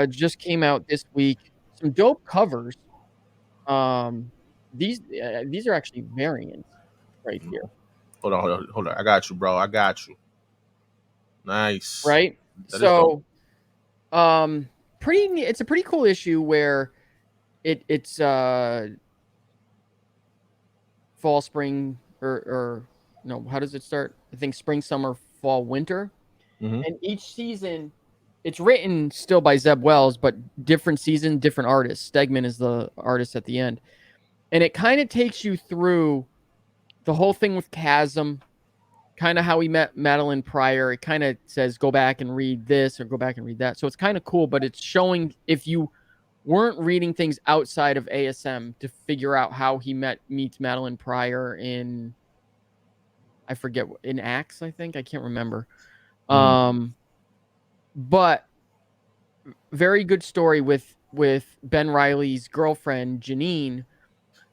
[SPEAKER 2] Just came out this week. Some dope covers. These are actually variants right here.
[SPEAKER 1] Hold on. I got you, bro. I got you. Nice.
[SPEAKER 2] Right? So, it's a pretty cool issue where it's fall, spring, or no, how does it start? I think spring, summer, fall, winter.
[SPEAKER 1] Mm-hmm.
[SPEAKER 2] And each season, it's written still by Zeb Wells, but different season, different artists. Stegman is the artist at the end. and it kind of takes you through the whole thing with Chasm, kind of how he met Madeline Pryor. It kind of says go back and read this or go back and read that. So it's kind of cool, but it's showing if you weren't reading things outside of ASM to figure out how he meets Madeline Pryor in, I forget, in Axe, I think. I can't remember. But very good story with Ben Reilly's girlfriend, Janine,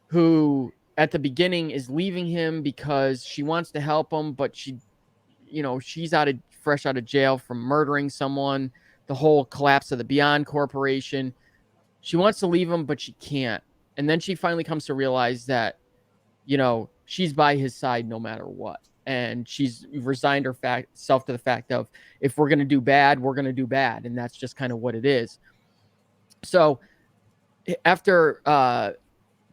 [SPEAKER 2] who at the beginning is leaving him because she wants to help him, but she's fresh out of jail from murdering someone, the whole collapse of the Beyond Corporation. She wants to leave him, but she can't. And then she finally comes to realize that, she's by his side no matter what. And she's resigned herself to the fact of, if we're going to do bad, we're going to do bad. And that's just kind of what it is. So after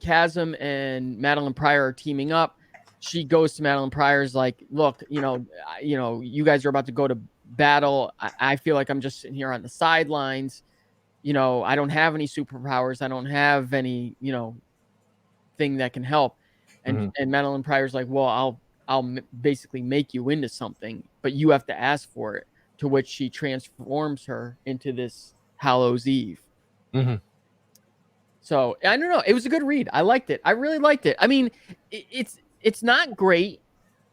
[SPEAKER 2] Chasm and Madeline Pryor are teaming up, she goes to Madeline Pryor's like, look, you guys are about to go to battle. I feel like I'm just sitting here on the sidelines. I don't have any superpowers. I don't have any, thing that can help. And Madeline Pryor's like, well, I'll basically make you into something, but you have to ask for it. To which she transforms her into this Hallows Eve. So I don't know. It was a good read. I liked it. I really liked it. I mean, it's not great,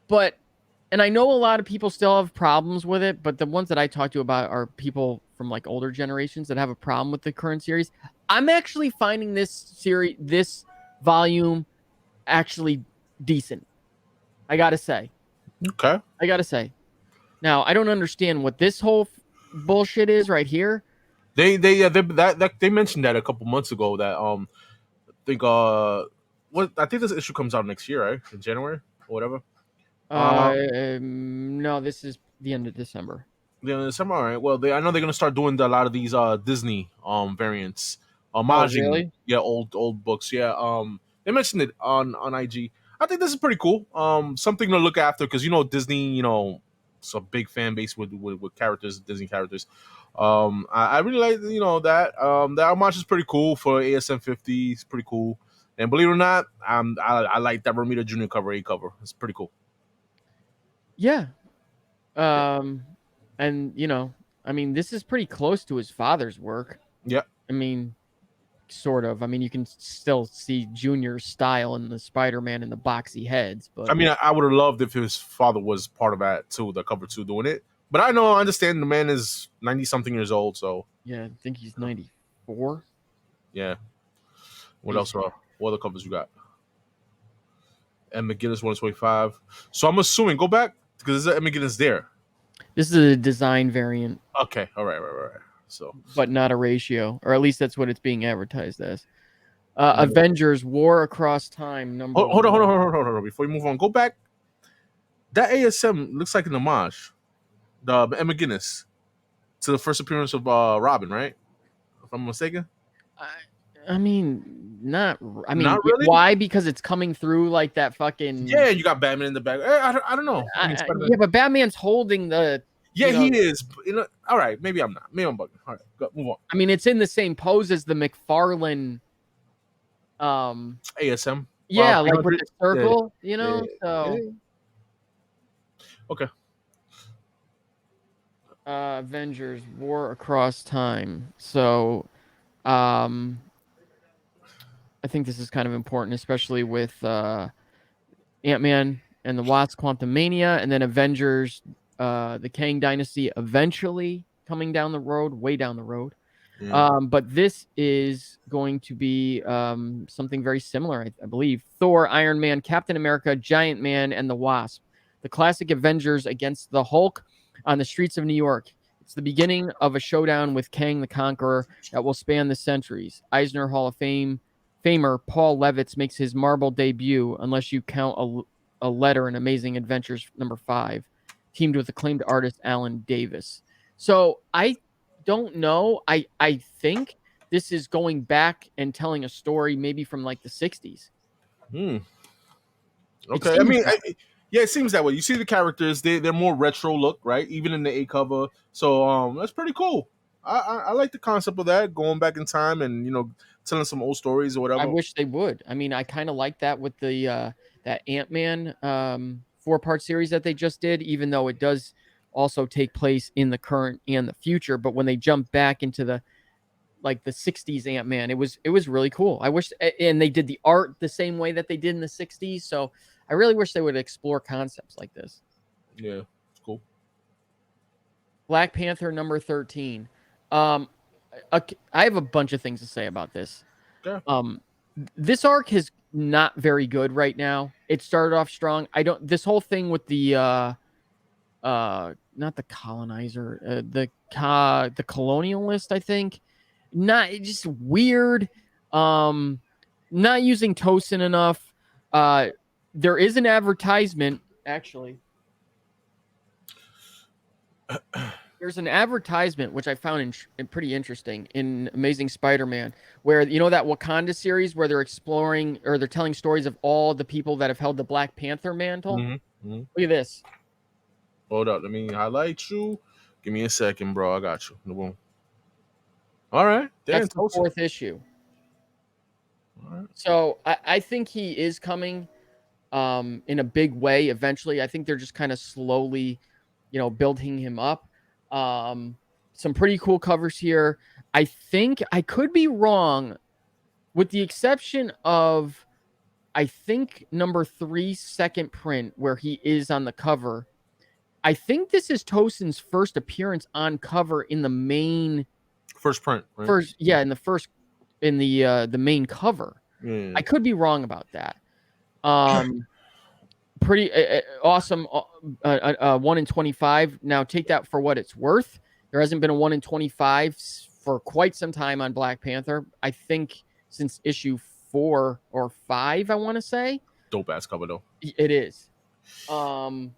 [SPEAKER 2] and I know a lot of people still have problems with it, but the ones that I talk to about are people from like older generations that have a problem with the current series. I'm actually finding this volume actually decent. I gotta say.
[SPEAKER 1] Okay.
[SPEAKER 2] I gotta say. Now, I don't understand what this whole bullshit is right here.
[SPEAKER 1] They mentioned that a couple months ago that I think this issue comes out next year, right? In January or whatever.
[SPEAKER 2] No, this is the end of December.
[SPEAKER 1] The end of December, all right. Well, I know they're gonna start doing a lot of these Disney variants, homaging old books. Yeah, they mentioned it on IG. I think this is pretty cool. Something to look after because Disney, it's a big fan base with characters, Disney characters. I really like that. The homage is pretty cool for ASM 50. It's pretty cool, and believe it or not, I like that Romita Jr. cover. It's pretty cool.
[SPEAKER 2] Yeah. And I mean, this is pretty close to his father's work.
[SPEAKER 1] Yeah.
[SPEAKER 2] I mean, sort of. I mean, you can still see Junior's style in the Spider-Man and the boxy heads, but
[SPEAKER 1] I mean, I would have loved if his father was part of that too, the cover 2 doing it. But I understand the man is 90-something years old, so
[SPEAKER 2] yeah, I think he's 94.
[SPEAKER 1] Yeah. What else? What other covers you got? And McGinnis 125. So I'm assuming go back because there's McGinnis there.
[SPEAKER 2] This is a design variant.
[SPEAKER 1] Okay, all right. So,
[SPEAKER 2] but not a ratio, or at least that's what it's being advertised as. Avengers: War Across Time.
[SPEAKER 1] Hold on. Before you move on, go back. That ASM looks like an homage. The Emma Guinness to the first appearance of Robin, right? If I'm mistaken.
[SPEAKER 2] I mean, not
[SPEAKER 1] really.
[SPEAKER 2] Why? Because it's coming through like that fucking.
[SPEAKER 1] Yeah, you got Batman in the back. I don't know.
[SPEAKER 2] Yeah, but Batman's holding the.
[SPEAKER 1] Yeah, he is. All right, maybe I'm not. Maybe I'm bugging. All right, go, move on.
[SPEAKER 2] I mean, it's in the same pose as the McFarlane.
[SPEAKER 1] ASM.
[SPEAKER 2] Yeah, like with the circle, So.
[SPEAKER 1] Yeah. Okay.
[SPEAKER 2] Avengers: War Across Time. So, I think this is kind of important, especially with Ant-Man and the Wasp: Quantumania, and then Avengers, the Kang Dynasty eventually coming down the road, way down the road. Yeah. But this is going to be something very similar, I believe. Thor, Iron Man, Captain America, Giant Man, and the Wasp. The classic Avengers against the Hulk on the streets of New York. It's the beginning of a showdown with Kang the Conqueror that will span the centuries. Eisner Hall of Famer Paul Levitz makes his Marvel debut, unless you count a letter in Amazing Adventures #5, teamed with acclaimed artist Alan Davis. So I don't know. I think this is going back and telling a story maybe from like the 60s.
[SPEAKER 1] Okay. I mean, it seems that way. You see the characters, they're more retro look, right? Even in the A cover. So that's pretty cool. I like the concept of that, going back in time and, telling some old stories or whatever.
[SPEAKER 2] I wish they would. I mean, I kind of like that with the that Ant-Man 4-part series that they just did, even though it does also take place in the current and the future. But when they jump back into the 60s Ant-Man, it was really cool. I wish, and they did the art the same way that they did in the 60s. So I really wish they would explore concepts like this.
[SPEAKER 1] Yeah, it's cool.
[SPEAKER 2] Black Panther number 13. I have a bunch of things to say about this.
[SPEAKER 1] Yeah.
[SPEAKER 2] This arc is not very good right now. It started off strong. This whole thing with the not the colonizer, the colonialist, I think. Just weird. Not using Tosin enough. There is an advertisement, actually. There's an advertisement which I found pretty interesting in Amazing Spider-Man, where that Wakanda series where they're exploring or they're telling stories of all the people that have held the Black Panther mantle.
[SPEAKER 1] Mm-hmm. Mm-hmm.
[SPEAKER 2] Look at this.
[SPEAKER 1] Hold up, let me highlight you. Give me a second, bro. I got you. Boom. All right,
[SPEAKER 2] that's the 4th issue.
[SPEAKER 1] All right.
[SPEAKER 2] So I think he is coming in a big way eventually. I think they're just kind of slowly, building him up. Some pretty cool covers here. I think I could be wrong, with the exception of, I think number 3 second print where he is on the cover. I think this is Tosin's first appearance on cover in the main
[SPEAKER 1] first print. Right?
[SPEAKER 2] In the main cover.
[SPEAKER 1] Yeah.
[SPEAKER 2] I could be wrong about that. Pretty awesome. 1 in 25. Now take that for what it's worth. There hasn't been a 1 in 25 for quite some time on Black Panther. I think since issue 4 or 5, I want to say.
[SPEAKER 1] Dope ass cover though.
[SPEAKER 2] It is. And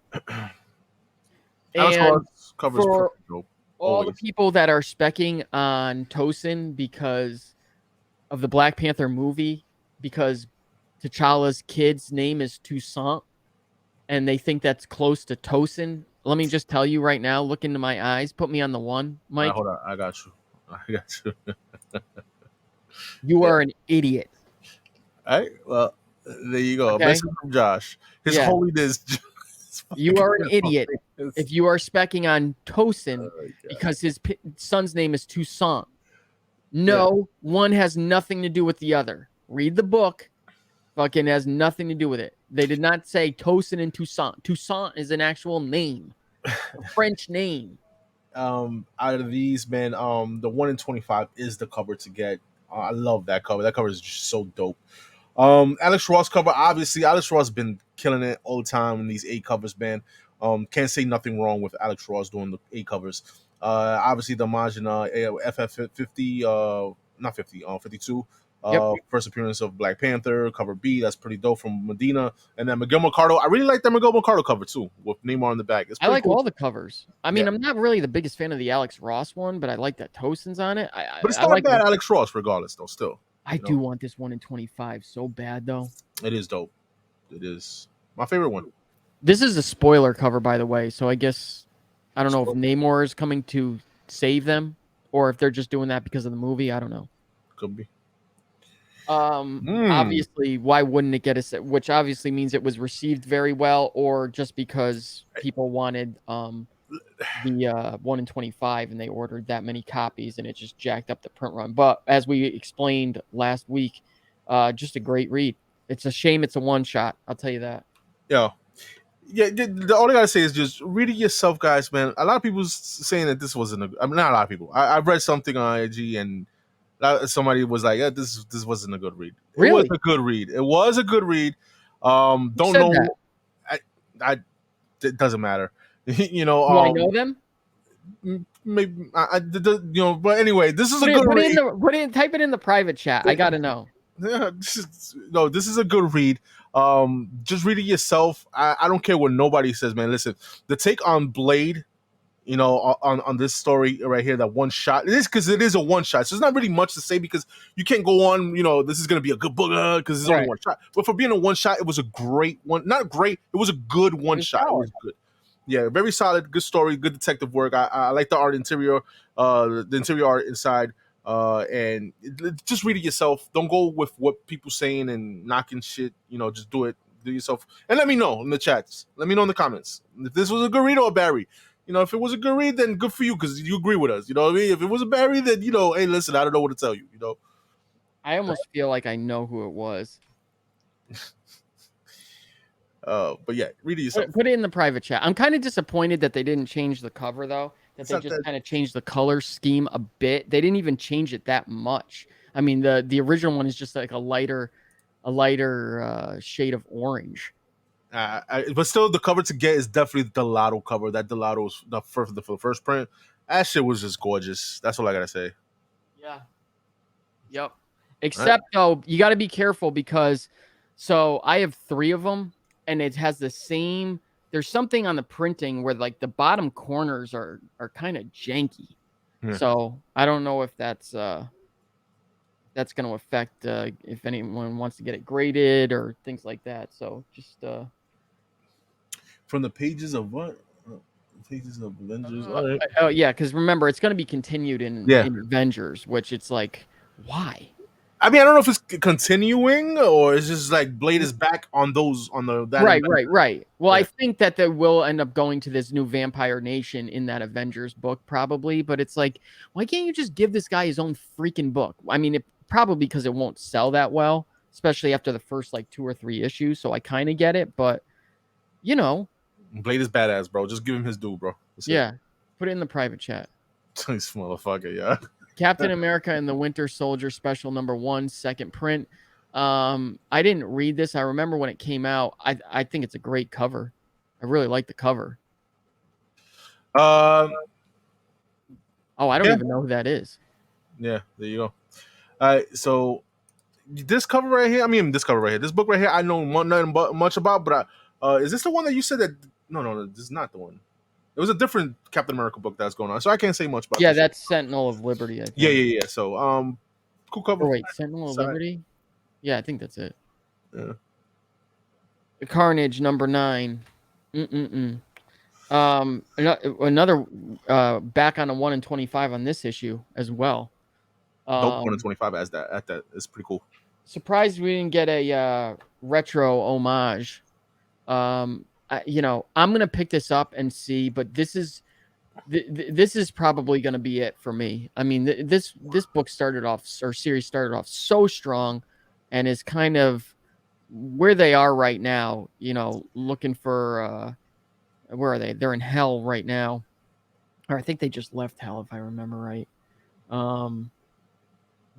[SPEAKER 1] covers
[SPEAKER 2] for
[SPEAKER 1] dope.
[SPEAKER 2] All the people that are specking on Tosin because of the Black Panther movie, because T'Challa's kid's name is Toussaint, and they think that's close to Tosin. Let me just tell you right now, look into my eyes. Put me on the one, Mike.
[SPEAKER 1] Hold on. I got you.
[SPEAKER 2] You are an idiot.
[SPEAKER 1] All right. Well, there you go.
[SPEAKER 2] Okay.
[SPEAKER 1] A message from Josh. His holiness.
[SPEAKER 2] You are an idiot if you are specking on Tosin because his son's name is Toussaint. No, one has nothing to do with the other. Read the book. Fucking has nothing to do with it. They did not say Tosin and Toussaint. Toussaint is an actual name, a French name.
[SPEAKER 1] Out of these, man, the 1 in 25 is the cover to get. I love that cover. That cover is just so dope. Alex Ross cover. Obviously, Alex Ross been killing it all the time in these 8 covers, man. Can't say nothing wrong with Alex Ross doing the 8 covers. Obviously, the Majina FF50, not 50, 52. First appearance of Black Panther, cover B. That's pretty dope from Medina. And then Miguel Mercado. I really like that Miguel Mercado cover too, with Neymar on the back.
[SPEAKER 2] I like all the covers. I mean, I'm not really the biggest fan of the Alex Ross one, but I like that Tosin's on it.
[SPEAKER 1] But it's not bad Alex Ross, regardless, though, still.
[SPEAKER 2] I do want this 1 in 25 so bad, though.
[SPEAKER 1] It is dope. It is my favorite one.
[SPEAKER 2] This is a spoiler cover, by the way, so I guess I don't know if Namor is coming to save them or if they're just doing that because of the movie. I don't know.
[SPEAKER 1] Could be.
[SPEAKER 2] Obviously, why wouldn't it get a? Which obviously means it was received very well, or just because people wanted the 1 in 25 and they ordered that many copies and it just jacked up the print run. But as we explained last week, just a great read. It's a shame it's a one shot. I'll tell you that.
[SPEAKER 1] Yeah. The only I gotta say is just read it yourself, guys. Man, a lot of people saying that this wasn't. Not a lot of people. I've read something on IG and somebody was like, "Yeah, this wasn't a good read." It was a good read. It was a good read. Don't know. It doesn't matter. You know.
[SPEAKER 2] Do I know them?
[SPEAKER 1] Maybe But anyway, this is a good read.
[SPEAKER 2] Type it in the private chat. I gotta know.
[SPEAKER 1] Yeah, this is a good read. Just read it yourself. I don't care what nobody says, man. Listen, the take on Blade, on this story right here, that one shot. It is because it is a one shot. So there's not really much to say because you can't go on, this is gonna be a good book because it's only one shot. But for being a one shot, it was a great one. Not great, it was a good one shot. It was good. Yeah, very solid, good story, good detective work. I like the art interior, the interior art inside. And just read it yourself. Don't go with what people saying and knocking shit. Just do it yourself, and let me know in the chats. Let me know in the comments if this was a good read or a bad read. If it was a good read, then good for you because you agree with us. You know what I mean? If it was a bad read, then hey, listen, I don't know what to tell you.
[SPEAKER 2] I almost feel like I know who it was.
[SPEAKER 1] But yeah, read it yourself.
[SPEAKER 2] Put it in the private chat. I'm kind of disappointed that they didn't change the cover though. That
[SPEAKER 1] It's
[SPEAKER 2] they
[SPEAKER 1] not
[SPEAKER 2] just
[SPEAKER 1] that-
[SPEAKER 2] kind of changed the color scheme a bit. They didn't even change it that much. I mean, the original one is just like a lighter shade of orange.
[SPEAKER 1] But still, the cover to get is definitely the Lotto cover. That Lotto's the first print. That shit was just gorgeous. That's all I gotta say.
[SPEAKER 2] Yeah. Yep. Except though, you got to be careful because so I have 3 of them, and it has the same. There's something on the printing where like the bottom corners are kind of janky.
[SPEAKER 1] Yeah.
[SPEAKER 2] So I don't know if that's going to affect if anyone wants to get it graded or things like that. So just
[SPEAKER 1] from the pages of what? Pages of Avengers. All right.
[SPEAKER 2] oh yeah, because remember it's going to be continued in Avengers, which it's like why?
[SPEAKER 1] I mean, I don't know if it's continuing or it's just like Blade is back on that.
[SPEAKER 2] Right. Well, yeah. I think that they will end up going to this new Vampire Nation in that Avengers book, probably. But it's like, why can't you just give this guy his own freaking book? I mean, probably because it won't sell that well, especially after the first like 2 or 3 issues. So I kind of get it, but
[SPEAKER 1] Blade is badass, bro. Just give him his due, bro.
[SPEAKER 2] Yeah, put it in the private chat.
[SPEAKER 1] This motherfucker, yeah.
[SPEAKER 2] Captain America and the Winter Soldier Special #1, second print. I didn't read this. I remember when it came out. I think it's a great cover. I really like the cover. I don't even know who that is.
[SPEAKER 1] Yeah, there you go. All right, so this cover right here. This book right here. I know nothing much about, but is this the one that you said that? No, this is not the one. It was a different Captain America book that's going on, so I can't say much about.
[SPEAKER 2] Yeah, that's Sentinel of Liberty. I think.
[SPEAKER 1] Yeah. So, cool cover.
[SPEAKER 2] Wait, Sentinel of Liberty. Yeah, I think that's it. Yeah. Carnage #9. Another back on a 1 in 25 on this issue as well.
[SPEAKER 1] Dope 1 in 25 as that. At that, it's pretty cool.
[SPEAKER 2] Surprised we didn't get a retro homage. I'm gonna pick this up and see, but this is probably gonna be it for me. I mean, this book series started off so strong, and is kind of where they are right now. Looking for where are they? They're in hell right now, or I think they just left hell if I remember right.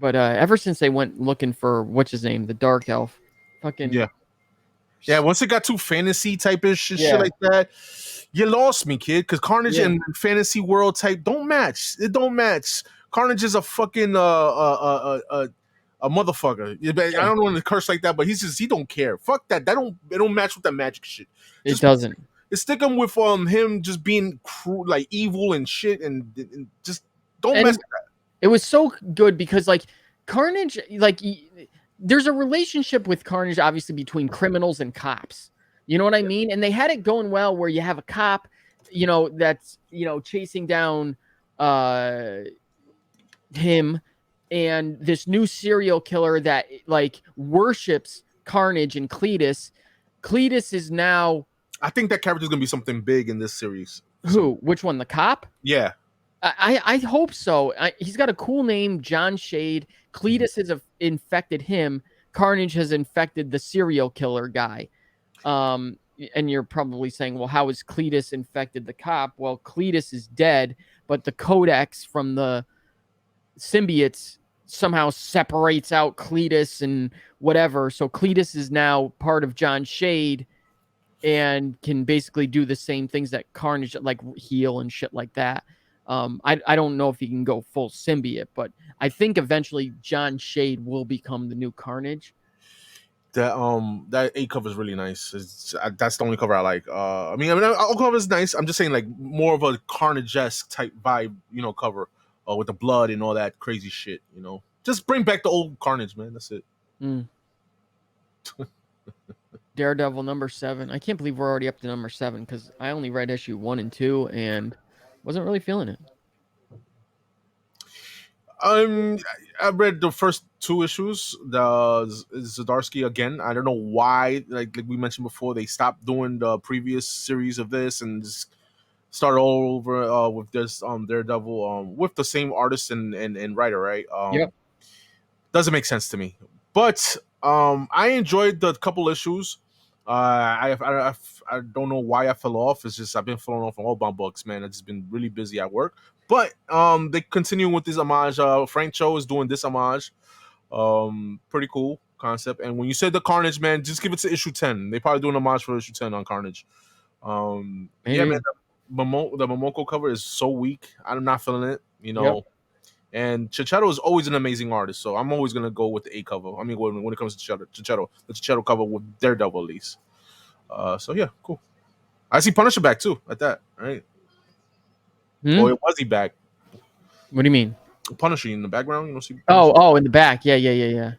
[SPEAKER 2] But ever since they went looking for what's his name, the Dark Elf, fucking
[SPEAKER 1] yeah. Once it got too fantasy type-ish shit like that, you lost me, kid. Because Carnage and fantasy world type don't match. It don't match. Carnage is a fucking a motherfucker. I don't want to curse like that, but he don't care. Fuck that. It don't match with that magic shit.
[SPEAKER 2] It doesn't.
[SPEAKER 1] Stick him with him just being like evil and shit, and just don't mess with that.
[SPEAKER 2] It was so good because like Carnage, like there's a relationship with Carnage obviously between criminals and cops. You know what I mean? And they had it going well where you have a cop, that's chasing down him, and this new serial killer that like worships Carnage and Cletus. Cletus is now.
[SPEAKER 1] I think that character is gonna be something big in this series.
[SPEAKER 2] Who? Which one? The cop?
[SPEAKER 1] Yeah.
[SPEAKER 2] I hope so. He's got a cool name, John Shade. Cletus has infected him. Carnage has infected the serial killer guy. And you're probably saying, well, how has Cletus infected the cop? Well, Cletus is dead, but the codex from the symbiotes somehow separates out Cletus and whatever. So Cletus is now part of John Shade and can basically do the same things that Carnage, like heal and shit like that. I don't know if he can go full symbiote, but I think eventually John Shade will become the new Carnage.
[SPEAKER 1] That 8 cover is really nice. That's the only cover I like. I mean, all cover is nice. I'm just saying, like more of a Carnage-esque type vibe, cover with the blood and all that crazy shit. Just bring back the old Carnage, man. That's it.
[SPEAKER 2] Daredevil #7. I can't believe we're already up to #7 because I only read issue 1 and 2 and wasn't really feeling it.
[SPEAKER 1] I read the first 2 issues. The Zdarsky again. I don't know why. Like we mentioned before, they stopped doing the previous series of this and just started all over with this Daredevil with the same artist and writer, right?
[SPEAKER 2] Yep.
[SPEAKER 1] Doesn't make sense to me. But I enjoyed the couple issues. I don't know why I fell off. It's just I've been falling off on all my books, man. I've just been really busy at work. But they continue with this homage. Frank Cho is doing this homage. Pretty cool concept. And when you said the Carnage, man, just give it to issue 10. They probably doing a homage for issue 10 on Carnage. Yeah, man. The Momoko cover is so weak. I'm not feeling it.
[SPEAKER 2] Yep.
[SPEAKER 1] And Chicharro is always an amazing artist, so I'm always gonna go with the A cover. I mean, when it comes to Chicharro, the Chicharro cover with Daredevil at least. So yeah, cool. I see Punisher back too, at that, right? Or was he back?
[SPEAKER 2] What do you mean?
[SPEAKER 1] Punisher in the background, you don't see.
[SPEAKER 2] Oh, in the back, yeah.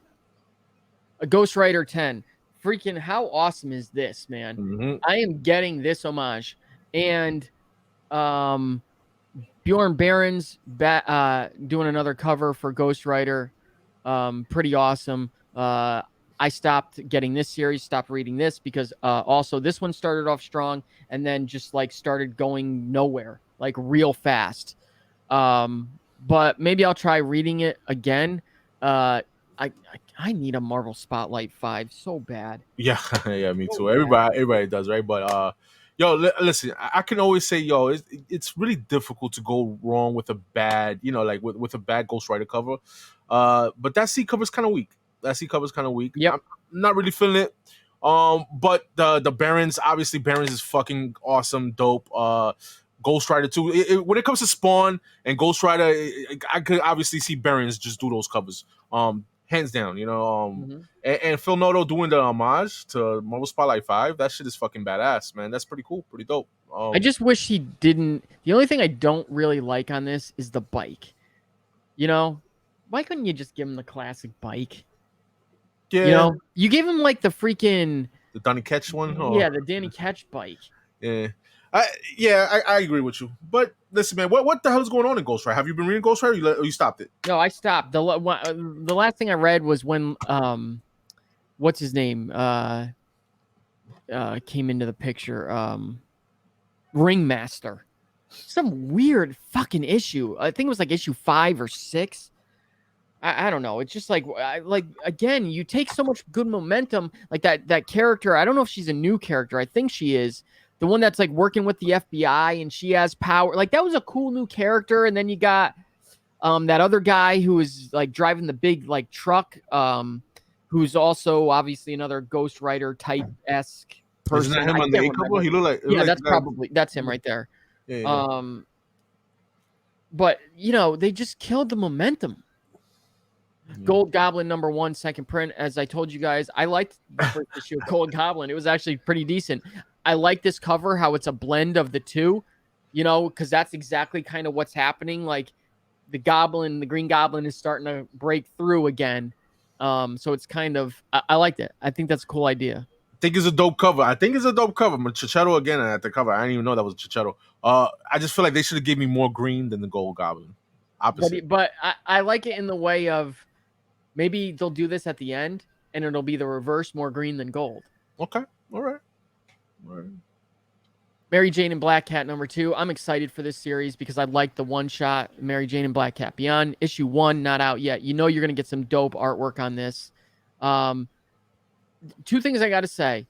[SPEAKER 2] A Ghost Rider 10. Freaking how awesome is this, man?
[SPEAKER 1] Mm-hmm.
[SPEAKER 2] I am getting this homage, and Bjorn Barron's doing another cover for Ghost Rider. Pretty awesome. I stopped getting this series, stopped reading this because also this one started off strong and then just like started going nowhere, like real fast. But maybe I'll try reading it again. I need a Marvel Spotlight 5 so bad.
[SPEAKER 1] Yeah, yeah, me too. Everybody does, right? But listen, I can always say, it's really difficult to go wrong with a bad, like with a bad Ghost Rider cover. But that C cover is kind of weak.
[SPEAKER 2] Yep.
[SPEAKER 1] I'm not really feeling it. But the Barons, obviously, Barons is fucking awesome, dope. Ghost Rider too. When it comes to Spawn and Ghost Rider, I could obviously see Barons just do those covers. Hands down, and Phil Noto doing the homage to Marvel Spotlight 5, that shit is fucking badass, man. That's pretty cool, pretty dope.
[SPEAKER 2] I just wish he didn't. The only thing I don't really like on this is the bike. Why couldn't you just give him the classic bike?
[SPEAKER 1] Yeah,
[SPEAKER 2] you gave him like the freaking
[SPEAKER 1] the Donny Ketch one.
[SPEAKER 2] Yeah, the Danny Ketch bike.
[SPEAKER 1] Yeah. I agree with you. But listen, man, what the hell is going on in Ghost Rider? Have you been reading Ghost Rider or you stopped it?
[SPEAKER 2] No, I stopped. The last thing I read was when what's his name? Came into the picture. Ringmaster. Some weird fucking issue. I think it was like issue 5 or 6. I don't know. It's just like again, you take so much good momentum. Like that character. I don't know if she's a new character. I think she is. The one that's like working with the FBI and she has power. Like that was a cool new character. And then you got that other guy who is like driving the big like truck, who's also obviously another Ghost Rider type-esque person.
[SPEAKER 1] Isn't that him on the A cover? He looked like
[SPEAKER 2] that's him right there.
[SPEAKER 1] Yeah.
[SPEAKER 2] But they just killed the momentum. Gold Goblin #1 second print. As I told you guys, I liked the first issue of Gold Goblin. It was actually pretty decent. I like this cover, how it's a blend of the two, because that's exactly kind of what's happening. Like the Green Goblin is starting to break through again. So it's kind of, I liked it. I think that's a cool idea.
[SPEAKER 1] I think it's a dope cover. But Chicharro again at the cover. I didn't even know that was Chicharro. I just feel like they should have given me more green than the Gold Goblin. Opposite.
[SPEAKER 2] But I like it in the way of maybe they'll do this at the end and it'll be the reverse, more green than gold.
[SPEAKER 1] Okay. All right.
[SPEAKER 2] Mary Jane and Black Cat #2. I'm excited for this series because I like the one-shot Mary Jane and Black Cat Beyond. Issue 1, not out yet. You're going to get some dope artwork on this. 2 things I got to say.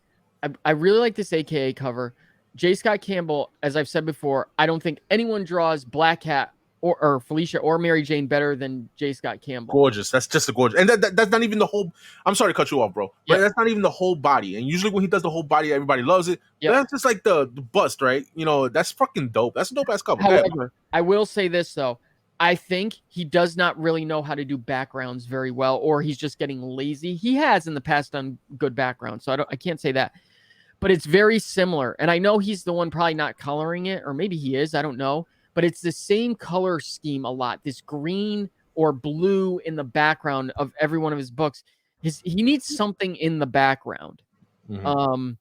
[SPEAKER 2] I really like this AKA cover. J. Scott Campbell, as I've said before, I don't think anyone draws Black Cat or Felicia or Mary Jane better than J. Scott Campbell.
[SPEAKER 1] Gorgeous. That's just a gorgeous. And that's not even the whole. I'm sorry to cut you off, bro. But that's not even the whole body. And usually when he does the whole body, everybody loves it. Yep. That's just like the bust, right? That's fucking dope. That's a dope ass cover.
[SPEAKER 2] However, I will say this though. I think he does not really know how to do backgrounds very well, or he's just getting lazy. He has in the past done good backgrounds, so I can't say that. But it's very similar. And I know he's the one probably not coloring it, or maybe he is. I don't know. But it's the same color scheme a lot. This green or blue in the background of every one of his books. He needs something in the background. Mm-hmm.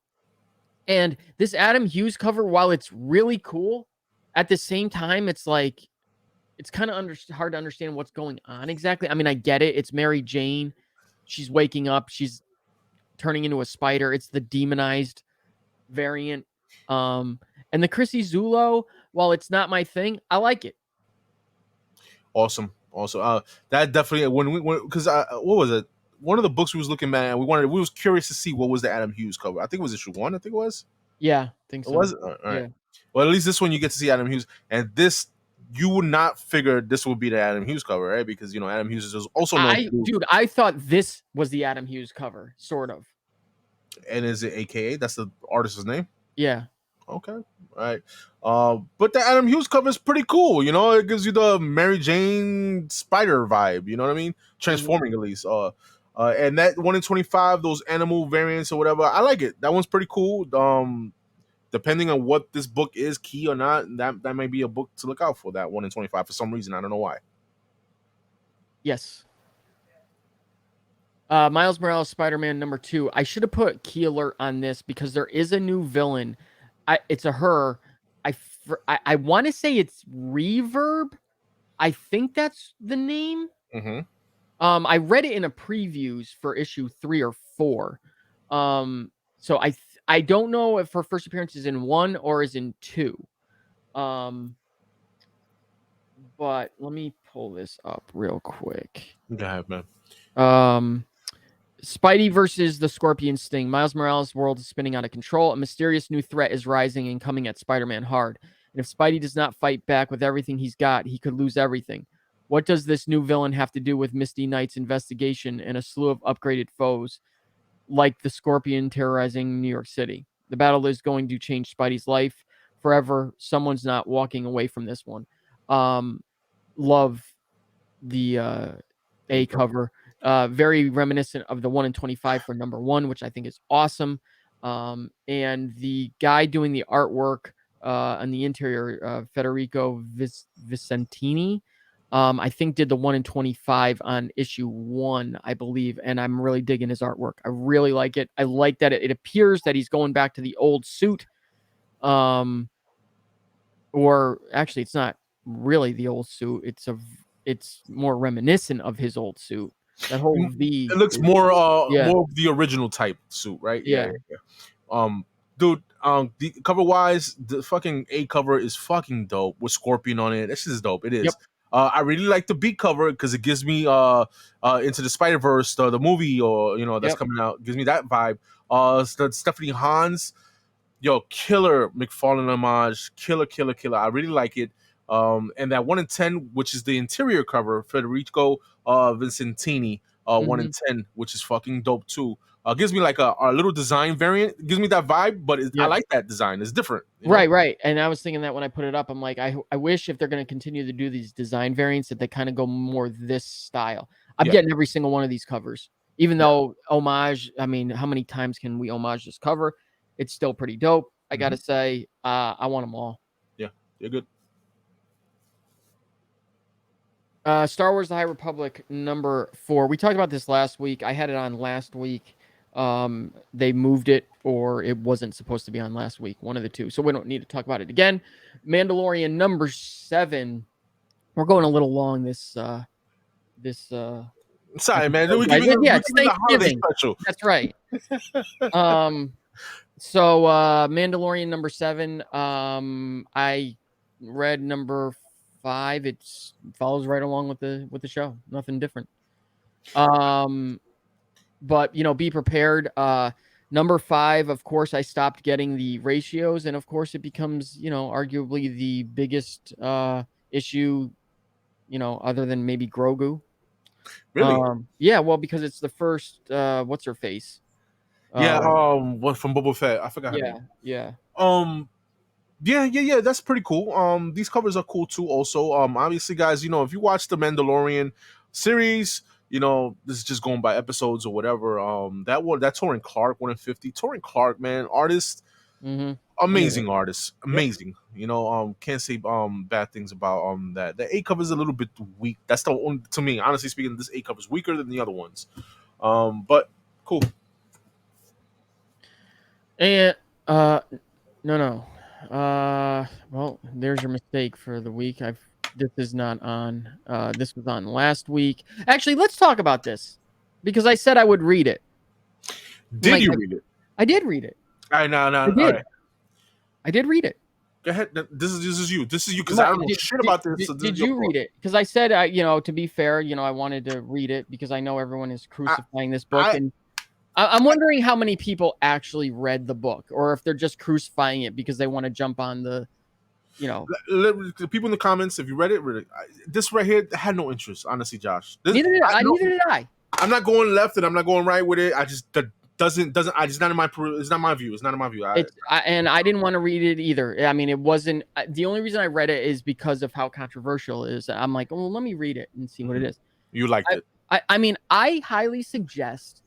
[SPEAKER 2] And this Adam Hughes cover, while it's really cool, at the same time, it's like it's kind of hard to understand what's going on exactly. I mean, I get it. It's Mary Jane. She's waking up. She's turning into a spider. It's the demonized variant. And the Chrissy Zulo, while it's not my thing, I like it.
[SPEAKER 1] Awesome. That definitely because what was it? One of the books we was looking at, and we was curious to see what was the Adam Hughes cover. I think it was issue 1. I think it was.
[SPEAKER 2] Yeah, I think
[SPEAKER 1] It
[SPEAKER 2] so.
[SPEAKER 1] was all right.
[SPEAKER 2] Yeah.
[SPEAKER 1] Well, at least this one you get to see Adam Hughes, and this you would not figure this would be the Adam Hughes cover, right? Because Adam Hughes is also known
[SPEAKER 2] I thought this was the Adam Hughes cover, sort of.
[SPEAKER 1] And is it AKA? That's the artist's name.
[SPEAKER 2] Yeah.
[SPEAKER 1] Okay. All right. But the Adam Hughes cover is pretty cool. It gives you the Mary Jane spider vibe. You know what I mean? Transforming at least. And that 1 in 25, those animal variants or whatever, I like it. That one's pretty cool. Depending on what this book is, key or not, that might be a book to look out for. That 1 in 25 for some reason. I don't know why.
[SPEAKER 2] Yes. Miles Morales Spider-Man #2. I should have put key alert on this because there is a new villain. It's a her. I want to say it's Reverb. I think that's the name.
[SPEAKER 1] Mm-hmm.
[SPEAKER 2] I read it in a previews for issue 3 or 4. So I don't know if her first appearance is in 1 or is in 2. But let me pull this up real quick.
[SPEAKER 1] Go ahead, man.
[SPEAKER 2] Spidey versus the Scorpion Sting. Miles Morales' world is spinning out of control. A mysterious new threat is rising and coming at Spider-Man hard. And if Spidey does not fight back with everything he's got, he could lose everything. What does this new villain have to do with Misty Knight's investigation and a slew of upgraded foes like the Scorpion terrorizing New York City? The battle is going to change Spidey's life forever. Someone's not walking away from this one. Love the A cover. Very reminiscent of the 1 in 25 for #1, which I think is awesome. And the guy doing the artwork on the interior, Federico Vicentini, I think did the 1 in 25 on issue 1, I believe. And I'm really digging his artwork. I really like it. I like that it appears that he's going back to the old suit. Or actually, it's not really the old suit. It's more reminiscent of his old suit. That whole V.
[SPEAKER 1] It looks more of the original type suit, right?
[SPEAKER 2] Yeah.
[SPEAKER 1] Dude, the cover wise, the fucking A cover is fucking dope with Scorpion on it. This is dope. It is.
[SPEAKER 2] Yep.
[SPEAKER 1] I really like the B cover because it gives me Into the Spider-Verse, the movie, or that's coming out. Gives me that vibe. Stephanie Hans, killer McFarlane homage, killer. I really like it. And that 1 in 10, which is the interior cover, Federico Vicentini, 1 in 10, which is fucking dope too. Gives me like a little design variant. It gives me that vibe, but I like that design. It's different.
[SPEAKER 2] Right. And I was thinking that when I put it up, I'm like, I wish if they're going to continue to do these design variants that they kind of go more this style. I'm getting every single one of these covers, even though homage. I mean, how many times can we homage this cover? It's still pretty dope. I got to say, I want them all.
[SPEAKER 1] Yeah, you're good.
[SPEAKER 2] Star Wars: The High Republic #4. We talked about this last week. I had it on last week. They moved it, or it wasn't supposed to be on last week. One of the two. So we don't need to talk about it again. Mandalorian #7. We're going a little long this.
[SPEAKER 1] Sorry, man.
[SPEAKER 2] It's Thanksgiving. That's right. So Mandalorian #7. I read #5. It follows right along with the show. Nothing different. But be prepared. #5, of course, I stopped getting the ratios, and of course it becomes, arguably the biggest issue, other than maybe Grogu.
[SPEAKER 1] Really?
[SPEAKER 2] Yeah, well, because it's the first what's her face?
[SPEAKER 1] What from Boba Fett? I forgot her name.
[SPEAKER 2] Yeah.
[SPEAKER 1] Yeah, that's pretty cool. These covers are cool too. Also, obviously, guys, if you watch the Mandalorian series, this is just going by episodes or whatever. That Torrin Clark 1 in 50. Torrin Clark, man, artist, amazing artist, amazing. Can't say bad things about that. The A cover is a little bit weak. That's the only, to me, honestly speaking, this A cover is weaker than the other ones. But cool.
[SPEAKER 2] And no. Well, there's your mistake for the week. I've This is not on. This was on last week. Actually, let's talk about this because I said I would read it.
[SPEAKER 1] Did you read it?
[SPEAKER 2] I did read it.
[SPEAKER 1] All right, no.
[SPEAKER 2] I did. Right. I did read it.
[SPEAKER 1] Go ahead. This is you. This is you because I don't know shit about this.
[SPEAKER 2] Did you read it? Because I said, to be fair, I wanted to read it because I know everyone is crucifying this book, and I'm wondering how many people actually read the book, or if they're just crucifying it because they want to jump on the.
[SPEAKER 1] The people in the comments, if you read it, this right here had no interest, honestly, Josh.
[SPEAKER 2] Neither did I.
[SPEAKER 1] I'm not going left and I'm not going right with it. I just doesn't. I just not in my. It's not my view. It's not in my view.
[SPEAKER 2] And I didn't want to read it either. I mean, it wasn't. The only reason I read it is because of how controversial it is. I'm like, well, let me read it and see what it is.
[SPEAKER 1] You liked it.
[SPEAKER 2] I mean, I highly suggest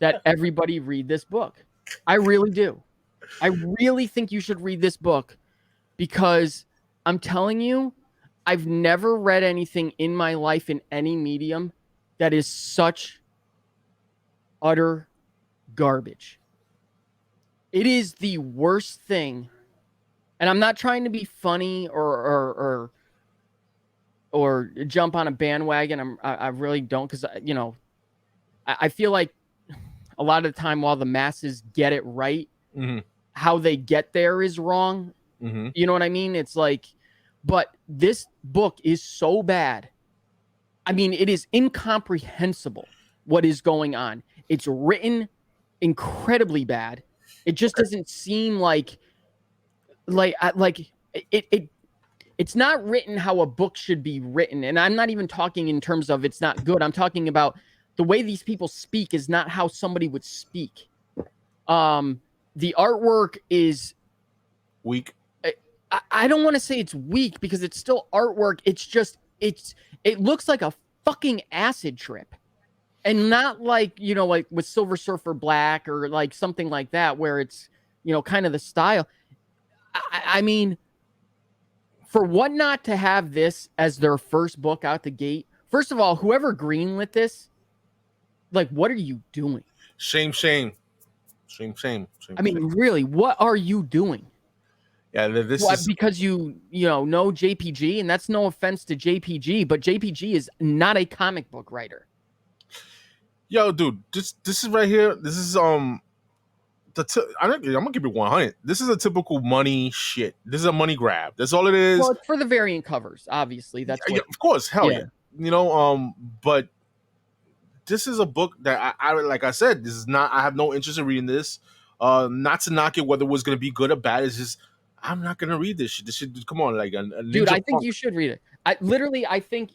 [SPEAKER 2] that everybody read this book. I really do. I really think you should read this book. Because I'm telling you, I've never read anything in my life in any medium that is such utter garbage. It is the worst thing. And I'm not trying to be funny or jump on a bandwagon. I really don't, because I feel like a lot of the time while the masses get it right, how they get there is wrong.
[SPEAKER 1] Mm-hmm.
[SPEAKER 2] You know what I mean? It's like, but this book is so bad. I mean, it is incomprehensible what is going on. It's written incredibly bad. It just doesn't seem like it's not written how a book should be written. And I'm not even talking in terms of it's not good. I'm talking about the way these people speak is not how somebody would speak. The artwork is
[SPEAKER 1] weak.
[SPEAKER 2] I don't want to say it's weak because it's still artwork. It's just, it looks like a fucking acid trip, and not like, like with Silver Surfer Black or like something like that, where it's, kind of the style. I mean, for Whatnot to have this as their first book out the gate, first of all, whoever greenlit this, like, what are you doing?
[SPEAKER 1] Shame.
[SPEAKER 2] I mean, really, what are you doing?
[SPEAKER 1] Yeah,
[SPEAKER 2] because you know JPG, and that's no offense to JPG, but JPG is not a comic book writer.
[SPEAKER 1] Yo, dude, this is right here. This is I'm gonna keep it 100. This is a typical money shit. This is a money grab. That's all it is.
[SPEAKER 2] Well, it's for the variant covers, obviously. That's
[SPEAKER 1] yeah, of course, hell yeah. But this is a book that I like I said, this is not. I have no interest in reading this. Not to knock it whether it was gonna be good or bad. It's just I'm not gonna read this shit. This shit, come on, like a
[SPEAKER 2] dude. I think you should read it. I think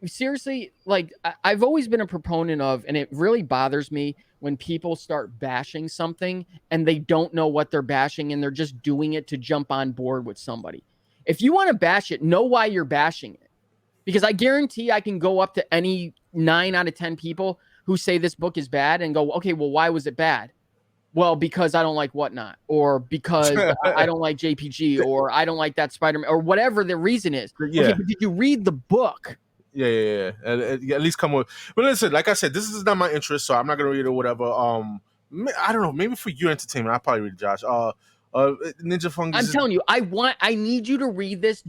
[SPEAKER 2] seriously, like I've always been a proponent of, and it really bothers me when people start bashing something and they don't know what they're bashing and they're just doing it to jump on board with somebody. If you want to bash it, know why you're bashing it, because I guarantee I can go up to any 9 out of 10 people who say this book is bad and go, okay, well, why was it bad? Well, because I don't like Whatnot, or because I don't like JPG, or I don't like that Spider-Man, or whatever the reason is.
[SPEAKER 1] Yeah.
[SPEAKER 2] Okay, but did you read the book?
[SPEAKER 1] Yeah. At least come with. But listen, like I said, this is not my interest, so I'm not gonna read it or whatever. I don't know. Maybe for your entertainment, I'll probably read it, Josh. Ninja Fungus.
[SPEAKER 2] I'm telling you, I need you to read this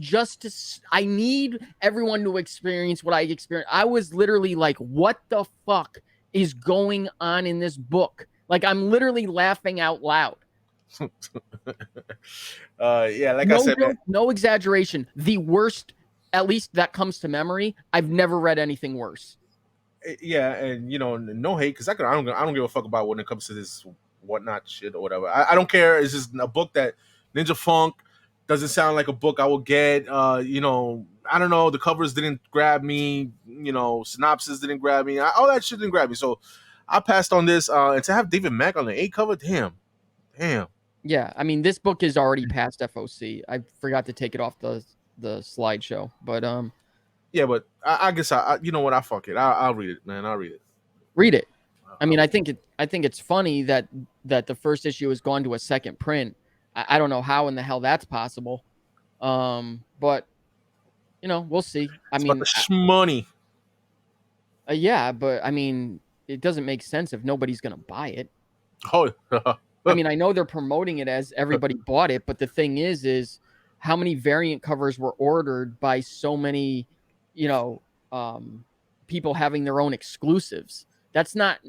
[SPEAKER 2] I need everyone to experience what I experienced. I was literally like, what the fuck is going on in this book? Like, I'm literally laughing out loud.
[SPEAKER 1] Yeah, like I said, man.
[SPEAKER 2] No exaggeration. The worst, at least that comes to memory. I've never read anything worse.
[SPEAKER 1] Yeah, and no hate, because I don't give a fuck about when it comes to this Whatnot shit or whatever. I don't care. It's just a book that Ninja Funk doesn't sound like a book I will get. I don't know. The covers didn't grab me. Synopsis didn't grab me. All that shit didn't grab me. So I passed on this. And to have David Mack on the 8 cover, damn.
[SPEAKER 2] Yeah, I mean, this book is already past FOC. I forgot to take it off the slideshow, but
[SPEAKER 1] yeah, but I guess you know what? I fuck it. I'll read it, man. I'll read it.
[SPEAKER 2] Read it. I mean, I think it's funny that the first issue has gone to a second print. I don't know how in the hell that's possible, but we'll see. I mean,
[SPEAKER 1] money.
[SPEAKER 2] Yeah, but I mean, it doesn't make sense if nobody's gonna buy it.
[SPEAKER 1] Oh,
[SPEAKER 2] I mean, I know they're promoting it as everybody bought it, but the thing is how many variant covers were ordered by so many, people having their own exclusives. That's not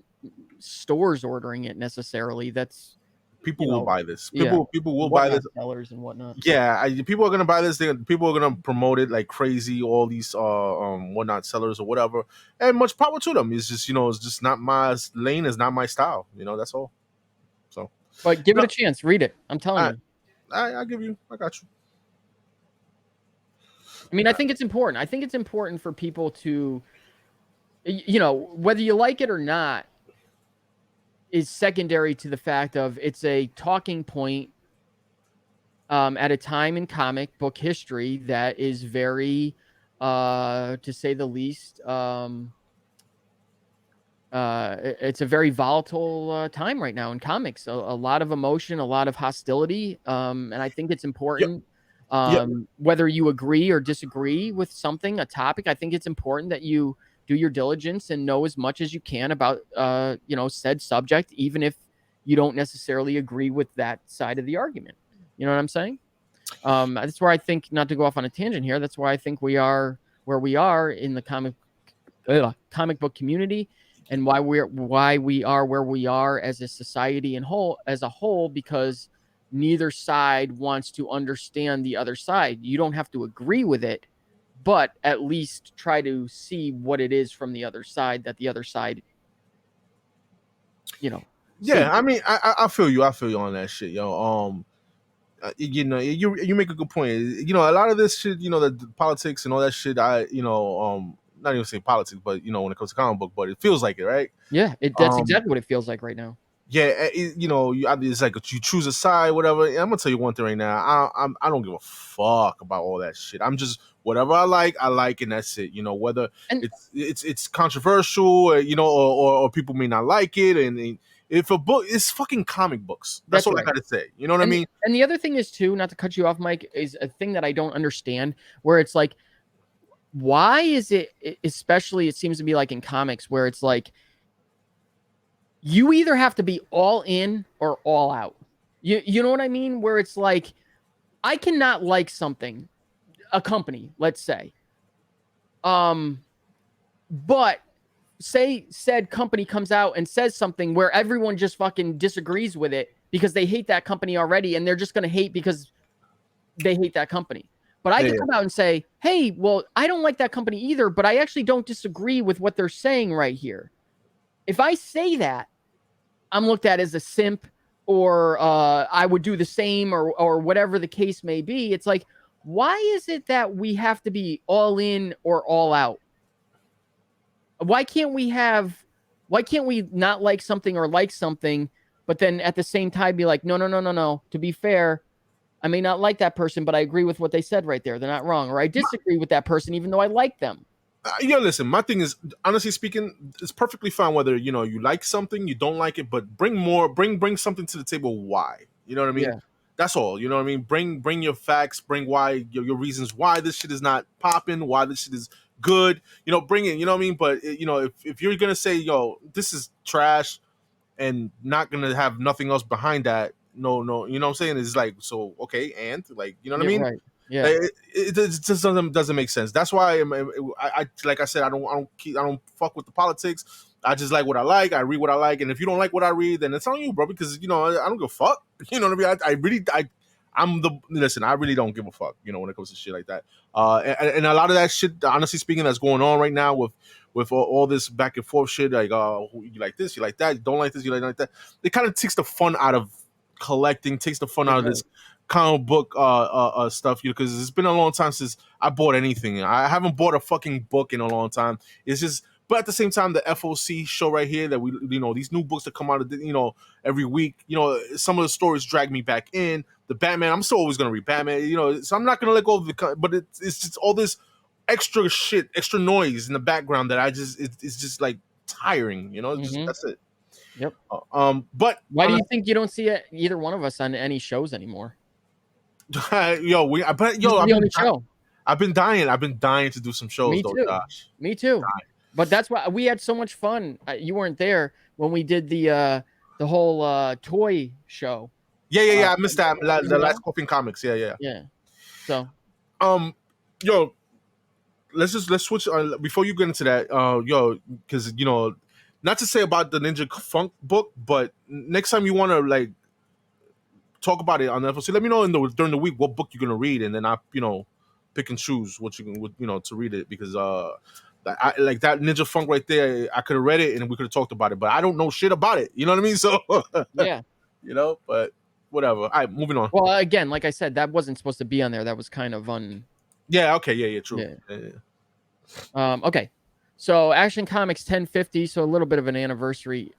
[SPEAKER 2] stores ordering it necessarily. That's
[SPEAKER 1] people will buy this.
[SPEAKER 2] Yeah,
[SPEAKER 1] People will buy
[SPEAKER 2] whatnot
[SPEAKER 1] this.
[SPEAKER 2] sellers and whatnot.
[SPEAKER 1] Yeah, people are gonna buy this. People are gonna promote it like crazy. All these whatnot sellers or whatever, and much power to them. It's just it's just not my lane. Is not my style. That's all. So,
[SPEAKER 2] but give it a chance. Read it. I'm telling you.
[SPEAKER 1] I give you. I got you.
[SPEAKER 2] I mean, I think it's important. I think it's important for people to, whether you like it or not, is secondary to the fact of it's a talking point at a time in comic book history that is very, to say the least, it's a very volatile time right now in comics. A lot of emotion, a lot of hostility, and I think it's important. Yep. Whether you agree or disagree with something, a topic, I think it's important that you do your diligence and know as much as you can about, said subject, even if you don't necessarily agree with that side of the argument. You know what I'm saying? That's where I think, not to go off on a tangent here, that's why I think we are where we are in the comic book community, and why we are where we are as a society as a whole, because neither side wants to understand the other side. You don't have to agree with it, but at least try to see what it is from the other side, that the other side,
[SPEAKER 1] Yeah,
[SPEAKER 2] see.
[SPEAKER 1] I mean, I feel you. I feel you on that shit, yo. You make a good point. A lot of this shit, the politics and all that shit. Not even say politics, but when it comes to comic book, but it feels like it, right?
[SPEAKER 2] Yeah, that's exactly what it feels like right now.
[SPEAKER 1] Yeah, it's like you choose a side, whatever. And I'm gonna tell you one thing right now. I don't give a fuck about all that shit. I'm just whatever I like, and that's it. Whether it's controversial, or people may not like it, and if a book, it's fucking comic books. That's all right. I gotta say. You know what I mean?
[SPEAKER 2] And the other thing is too, not to cut you off, Mike, is a thing that I don't understand, where it's like, why is it, especially it seems to be like in comics, where it's like, you either have to be all in or all out. You know what I mean? Where it's like, I cannot like something, a company, let's say. But say said company comes out and says something where everyone just fucking disagrees with it because they hate that company already, and they're just going to hate because they hate that company. But I can come out and say, hey, well, I don't like that company either, but I actually don't disagree with what they're saying right here. If I say that, I'm looked at as a simp, or I would do the same, or whatever the case may be. It's like, why is it that we have to be all in or all out? Why can't we not like something or like something, but then at the same time be like, no. To be fair, I may not like that person, but I agree with what they said right there. They're not wrong. Or I disagree with that person, even though I like them.
[SPEAKER 1] Listen, my thing is, honestly speaking, it's perfectly fine whether you like something, you don't like it, but bring something to the table. Why? You know what I mean? Yeah. That's all. You know what I mean? Bring your facts, bring why your reasons why this shit is not popping, why this shit is good. Bring it. You know what I mean? But if you're gonna say, this is trash, and not gonna have nothing else behind that, no, you know what I'm saying? It's like, so okay, and like, you know what I mean?
[SPEAKER 2] Right. Yeah,
[SPEAKER 1] it just doesn't make sense. That's why I like I said, I don't fuck with the politics. I just like what I like. I read what I like, and if you don't like what I read, then it's on you, bro. Because I don't give a fuck. You know what I mean? I really don't give a fuck. When it comes to shit like that. And a lot of that shit, honestly speaking, that's going on right now with all this back and forth shit. Like, you like this, you like that, you don't like this, you like that. It kind of takes the fun out of collecting, takes the fun out of this comic book stuff, because it's been a long time since I bought anything. I haven't bought a fucking book in a long time. It's just, but at the same time, the FOC show right here that we, these new books that come out of, every week, some of the stories drag me back in. The Batman, I'm still always gonna read Batman, so I'm not gonna let go of the, but it's just all this extra shit, extra noise in the background that it's just like tiring, just, that's it.
[SPEAKER 2] Yep.
[SPEAKER 1] But
[SPEAKER 2] why do you think you don't see either one of us on any shows anymore?
[SPEAKER 1] I've been dying to do some shows.
[SPEAKER 2] Me too. Josh. Me too. But that's why we had so much fun. You weren't there when we did the whole toy show.
[SPEAKER 1] Yeah. I missed that. The last Coffin Comics. Yeah.
[SPEAKER 2] So,
[SPEAKER 1] Yo, let's switch before you get into that. Because not to say about the Ninja Funk book, but next time you want to like talk about it on the FOC, let me know during the week what book you're gonna read, and then I pick and choose what you can to read it, because like that Ninja Funk right there, I could have read it and we could have talked about it, but I don't know shit about it. You know what I mean? So
[SPEAKER 2] yeah.
[SPEAKER 1] but whatever. All right, moving on.
[SPEAKER 2] Well, again, like I said, that wasn't supposed to be on there. That was kind of
[SPEAKER 1] Yeah. Okay. Yeah. True.
[SPEAKER 2] Yeah. Okay. So Action Comics 1050. So a little bit of an anniversary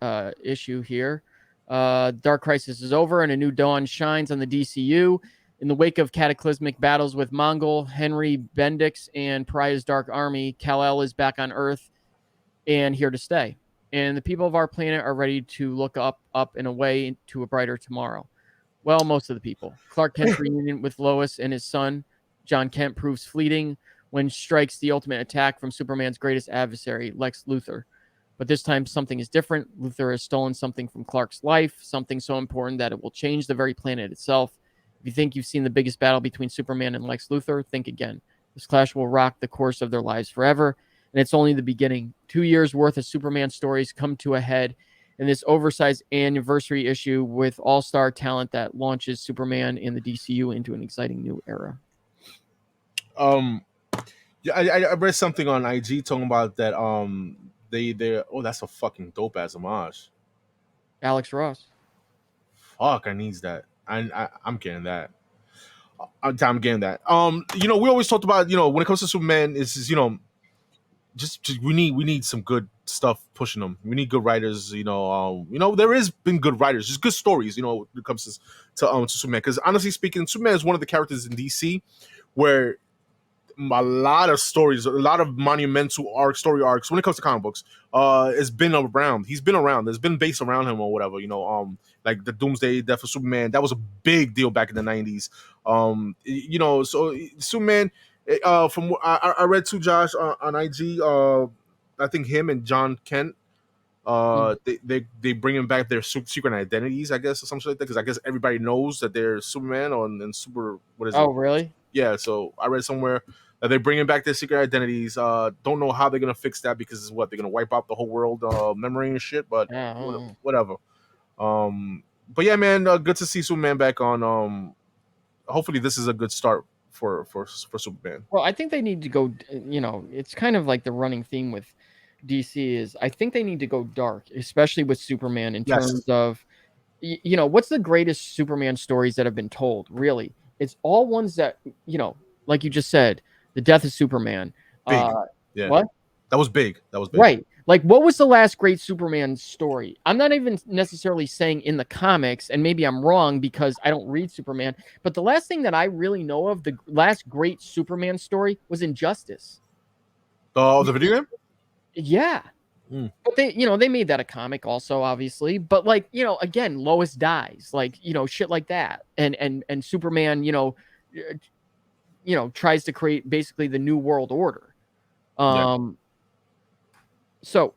[SPEAKER 2] issue here. Dark Crisis is over and a new dawn shines on the DCU. In the wake of cataclysmic battles with Mongol, Henry Bendix, and Pariah's Dark Army, Kal-El is back on Earth and here to stay. And the people of our planet are ready to look up and away to a brighter tomorrow. Well, most of the people. Clark Kent's reunion with Lois and his son, John Kent, proves fleeting when strikes the ultimate attack from Superman's greatest adversary, Lex Luthor. But this time, something is different. Luthor has stolen something from Clark's life, something so important that it will change the very planet itself. If you think you've seen the biggest battle between Superman and Lex Luthor, think again. This clash will rock the course of their lives forever, and it's only the beginning. 2 years' worth of Superman stories come to a head in this oversized anniversary issue with all-star talent that launches Superman and the DCU into an exciting new era.
[SPEAKER 1] Yeah, I read something on IG talking about that. That's a fucking dope ass homage.
[SPEAKER 2] Alex Ross.
[SPEAKER 1] Fuck, I needs that. I'm getting that. I'm getting that. We always talked about when it comes to Superman, is just we need some good stuff pushing them. We need good writers. There has been good writers, just good stories. When it comes to Superman, because honestly speaking, Superman is one of the characters in DC where a lot of stories, a lot of monumental story arcs when it comes to comic books, has been around. He's been around. There's been based around him or whatever. Like the Doomsday Death of Superman, that was a big deal back in the 90s. So Superman. From what I read to Josh on IG, I think him and John Kent, they bring him back their secret identities, I guess, or something like that, because I guess everybody knows that they're Superman and Super. What is it?
[SPEAKER 2] Oh, really?
[SPEAKER 1] Yeah. So I read somewhere that they're bringing back their secret identities. Don't know how they're gonna fix that, because they're gonna wipe out the whole world memory and shit. But whatever. But yeah, man, good to see Superman back on. Hopefully, this is a good start for Superman.
[SPEAKER 2] Well, I think they need to go. It's kind of like the running theme with DC is I think they need to go dark, especially with Superman in terms of, what's the greatest Superman stories that have been told? Really, it's all ones that like you just said, the death of Superman.
[SPEAKER 1] Big. Yeah.
[SPEAKER 2] What?
[SPEAKER 1] That was big.
[SPEAKER 2] Right. Like, what was the last great Superman story? I'm not even necessarily saying in the comics, and maybe I'm wrong because I don't read Superman, but the last thing that I really know of, the last great Superman story, was Injustice.
[SPEAKER 1] The video game?
[SPEAKER 2] Yeah. But they made that a comic also, obviously. But again, Lois dies, shit like that. And Superman, tries to create basically the new world order. So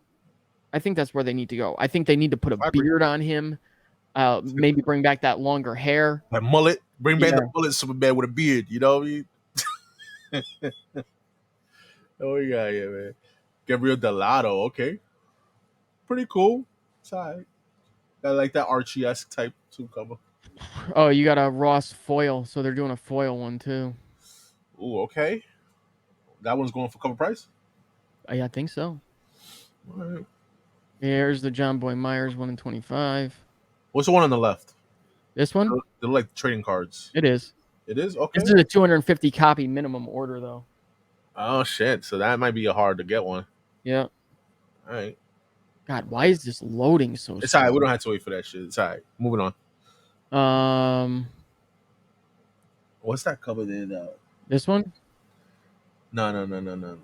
[SPEAKER 2] I think that's where they need to go. I think they need to put a beard on him. Maybe bring back that longer hair.
[SPEAKER 1] That mullet. Bring back the mullet Superman with a beard, you know what I mean? Oh, yeah, man. Gabriel Delato, okay. Pretty cool. It's all right. I like that Archie-esque type too cover.
[SPEAKER 2] Oh, you got a Ross foil, so they're doing a foil one too.
[SPEAKER 1] Ooh, okay. That one's going for cover price?
[SPEAKER 2] I think so.
[SPEAKER 1] All right.
[SPEAKER 2] Here's the John Boy Myers 1 in 25.
[SPEAKER 1] What's the one on the left?
[SPEAKER 2] This one?
[SPEAKER 1] They're like trading cards.
[SPEAKER 2] It is.
[SPEAKER 1] It is? Okay.
[SPEAKER 2] This is a 250 copy minimum order, though.
[SPEAKER 1] Oh, shit. So that might be a hard to get one.
[SPEAKER 2] Yeah.
[SPEAKER 1] All right.
[SPEAKER 2] God, why is this loading so slow?
[SPEAKER 1] It's all right. We don't have to wait for that shit. It's all right. Moving on. What's that cover there?
[SPEAKER 2] This one?
[SPEAKER 1] No.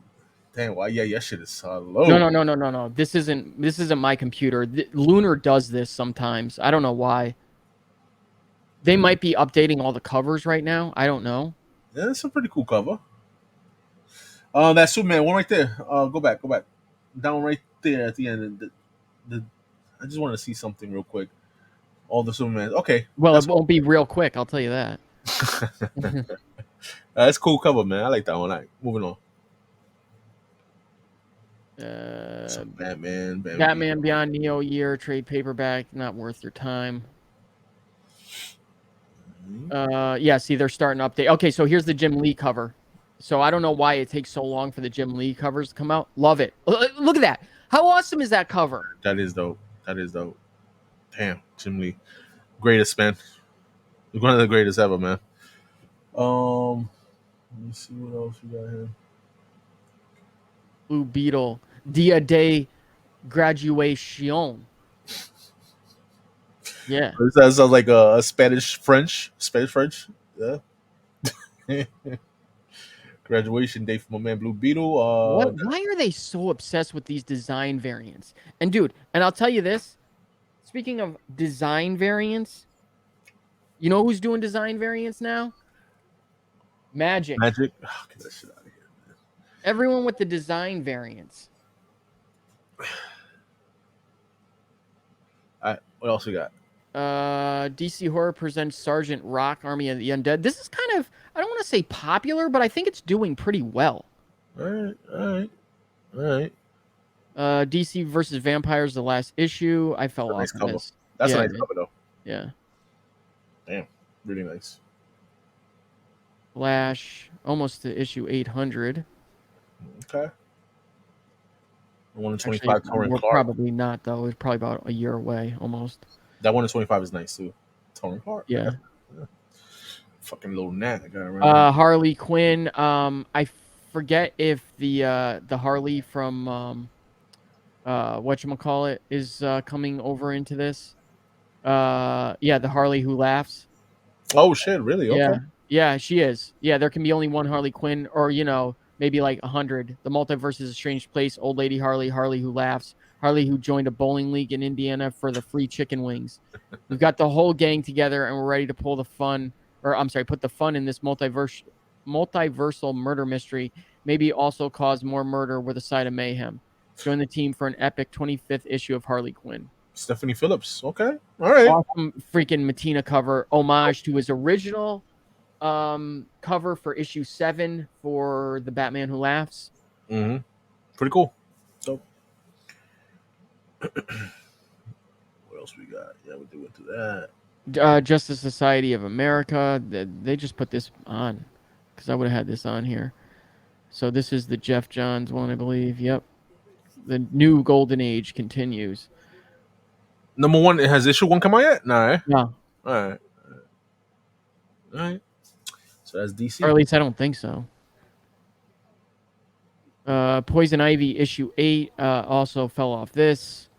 [SPEAKER 1] Damn, why? Yeah, your shit is so low.
[SPEAKER 2] No. This isn't my computer. Lunar does this sometimes. I don't know why. They might be updating all the covers right now. I don't know.
[SPEAKER 1] Yeah, it's a pretty cool cover. That Superman one right there. Go back. Down right there at the end. I just want to see something real quick. All the Superman. Okay.
[SPEAKER 2] Well, it won't be real quick. I'll tell you that.
[SPEAKER 1] That's cool cover, man. I like that one. All right, moving on. So
[SPEAKER 2] Batman Beyond Neo year trade paperback, not worth your time. Yeah, see, they're starting to update. Okay, so here's the Jim Lee cover. So I don't know why it takes so long for the Jim Lee covers to come out. Love it. Look at that. How awesome is that cover?
[SPEAKER 1] That is dope. Damn, Jim Lee, greatest, man. One of the greatest ever, man. Let me see what else we got here.
[SPEAKER 2] Blue Beetle, Dia de Graduation. Yeah.
[SPEAKER 1] That sounds like a Spanish French. Yeah. Graduation day for my man Blue Beetle.
[SPEAKER 2] Why are they so obsessed with these design variants? And dude, and I'll tell you this. Speaking of design variants, you know who's doing design variants now? Magic.
[SPEAKER 1] Oh, get that shit out of here, man.
[SPEAKER 2] Everyone with the design variants.
[SPEAKER 1] What else we got?
[SPEAKER 2] DC Horror presents Sergeant Rock, Army of the Undead. This is kind of, I don't want to say popular, but I think it's doing pretty well.
[SPEAKER 1] All right.
[SPEAKER 2] DC versus Vampires, the last issue. I fell off of this.
[SPEAKER 1] That's a nice cover, though.
[SPEAKER 2] Yeah.
[SPEAKER 1] Damn, really nice.
[SPEAKER 2] Flash, almost to issue 800.
[SPEAKER 1] Okay. 1 in 25 Torrin Clark.
[SPEAKER 2] Probably not, though. It's probably about a year away, almost.
[SPEAKER 1] That 1 in 25 is nice, too. Torrin Clark.
[SPEAKER 2] Yeah.
[SPEAKER 1] Fucking little gnat. I gotta
[SPEAKER 2] remember. Harley Quinn. I forget if the Harley from whatchamacallit is coming over into this. Yeah, the Harley who laughs.
[SPEAKER 1] Oh shit, really? Okay.
[SPEAKER 2] Yeah, she is. Yeah, there can be only one Harley Quinn, or maybe like 100. The multiverse is a strange place. Old lady Harley, Harley who laughs, Harley who joined a bowling league in Indiana for the free chicken wings. We've got the whole gang together, and we're ready to put the fun in this multiversal murder mystery. Maybe also cause more murder with a side of mayhem. Join the team for an epic 25th issue of Harley Quinn.
[SPEAKER 1] Stephanie Phillips. Okay. All right.
[SPEAKER 2] Awesome freaking Mattina cover, homage to his original cover for issue 7 for the Batman Who Laughs.
[SPEAKER 1] Mm-hmm. Pretty cool. So, what else we got? Yeah, we do into
[SPEAKER 2] that. Justice Society of America. They just put this on because I would have had this on here. So this is the Jeff Johns one, I believe. Yep. The new Golden Age continues.
[SPEAKER 1] Number 1, has issue 1 come out yet? No. Eh?
[SPEAKER 2] No.
[SPEAKER 1] All right. So that's DC.
[SPEAKER 2] Or at least I don't think so. Poison Ivy issue 8 also fell off this.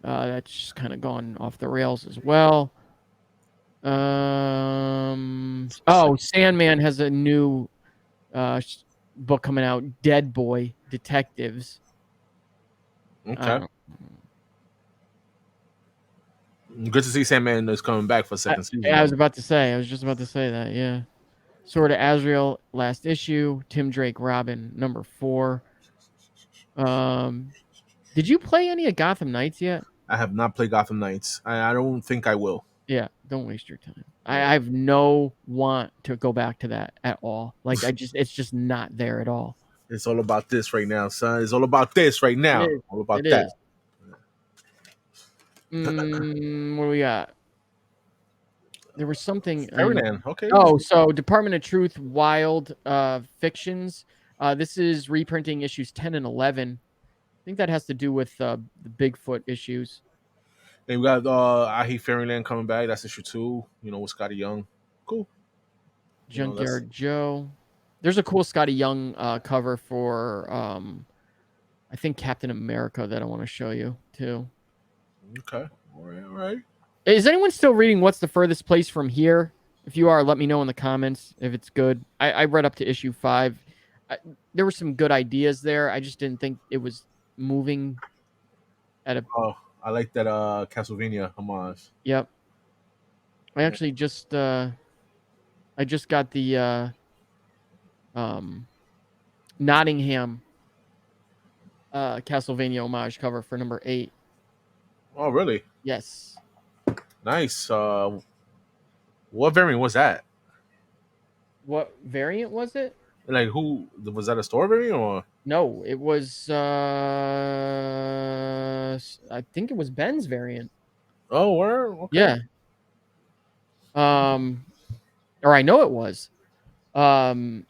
[SPEAKER 2] That's just kind of gone off the rails as well. Sandman has a new book coming out, Dead Boy Detectives.
[SPEAKER 1] Okay. Good to see Sandman is coming back for second season.
[SPEAKER 2] I was just about to say that, yeah. Sword of Azrael, last issue. Tim Drake Robin, number 4. Did you play any of Gotham Knights yet?
[SPEAKER 1] I have not played Gotham Knights. I don't think I will.
[SPEAKER 2] Yeah, don't waste your time. I have no want to go back to that at all. Like it's just not there at all.
[SPEAKER 1] It's all about this right now, son. It's all about this right now. All about that.
[SPEAKER 2] What do we got? There was something.
[SPEAKER 1] Okay.
[SPEAKER 2] Oh, so Department of Truth, Wild Fictions. This is reprinting issues 10 and 11. I think that has to do with the Bigfoot issues.
[SPEAKER 1] And we got I Hate Fairyland coming back. That's issue 2. With Scotty Young. Cool.
[SPEAKER 2] Junkyard Joe. There's a cool Scotty Young cover for I think Captain America that I want to show you too.
[SPEAKER 1] Okay. All right.
[SPEAKER 2] Is anyone still reading What's the Furthest Place from Here? If you are, let me know in the comments if it's good. I read up to issue 5. There were some good ideas there. I just didn't think it was moving at a...
[SPEAKER 1] Oh, I like that Castlevania homage.
[SPEAKER 2] Yep. I actually just got the Nottingham Castlevania homage cover for number 8.
[SPEAKER 1] Oh, really?
[SPEAKER 2] Yes.
[SPEAKER 1] Nice. What variant was that?
[SPEAKER 2] What variant was it?
[SPEAKER 1] Like, who was that, a store variant or?
[SPEAKER 2] No, it was. I think it was Ben's variant.
[SPEAKER 1] Oh, where? Okay.
[SPEAKER 2] Yeah. Or I know it was. The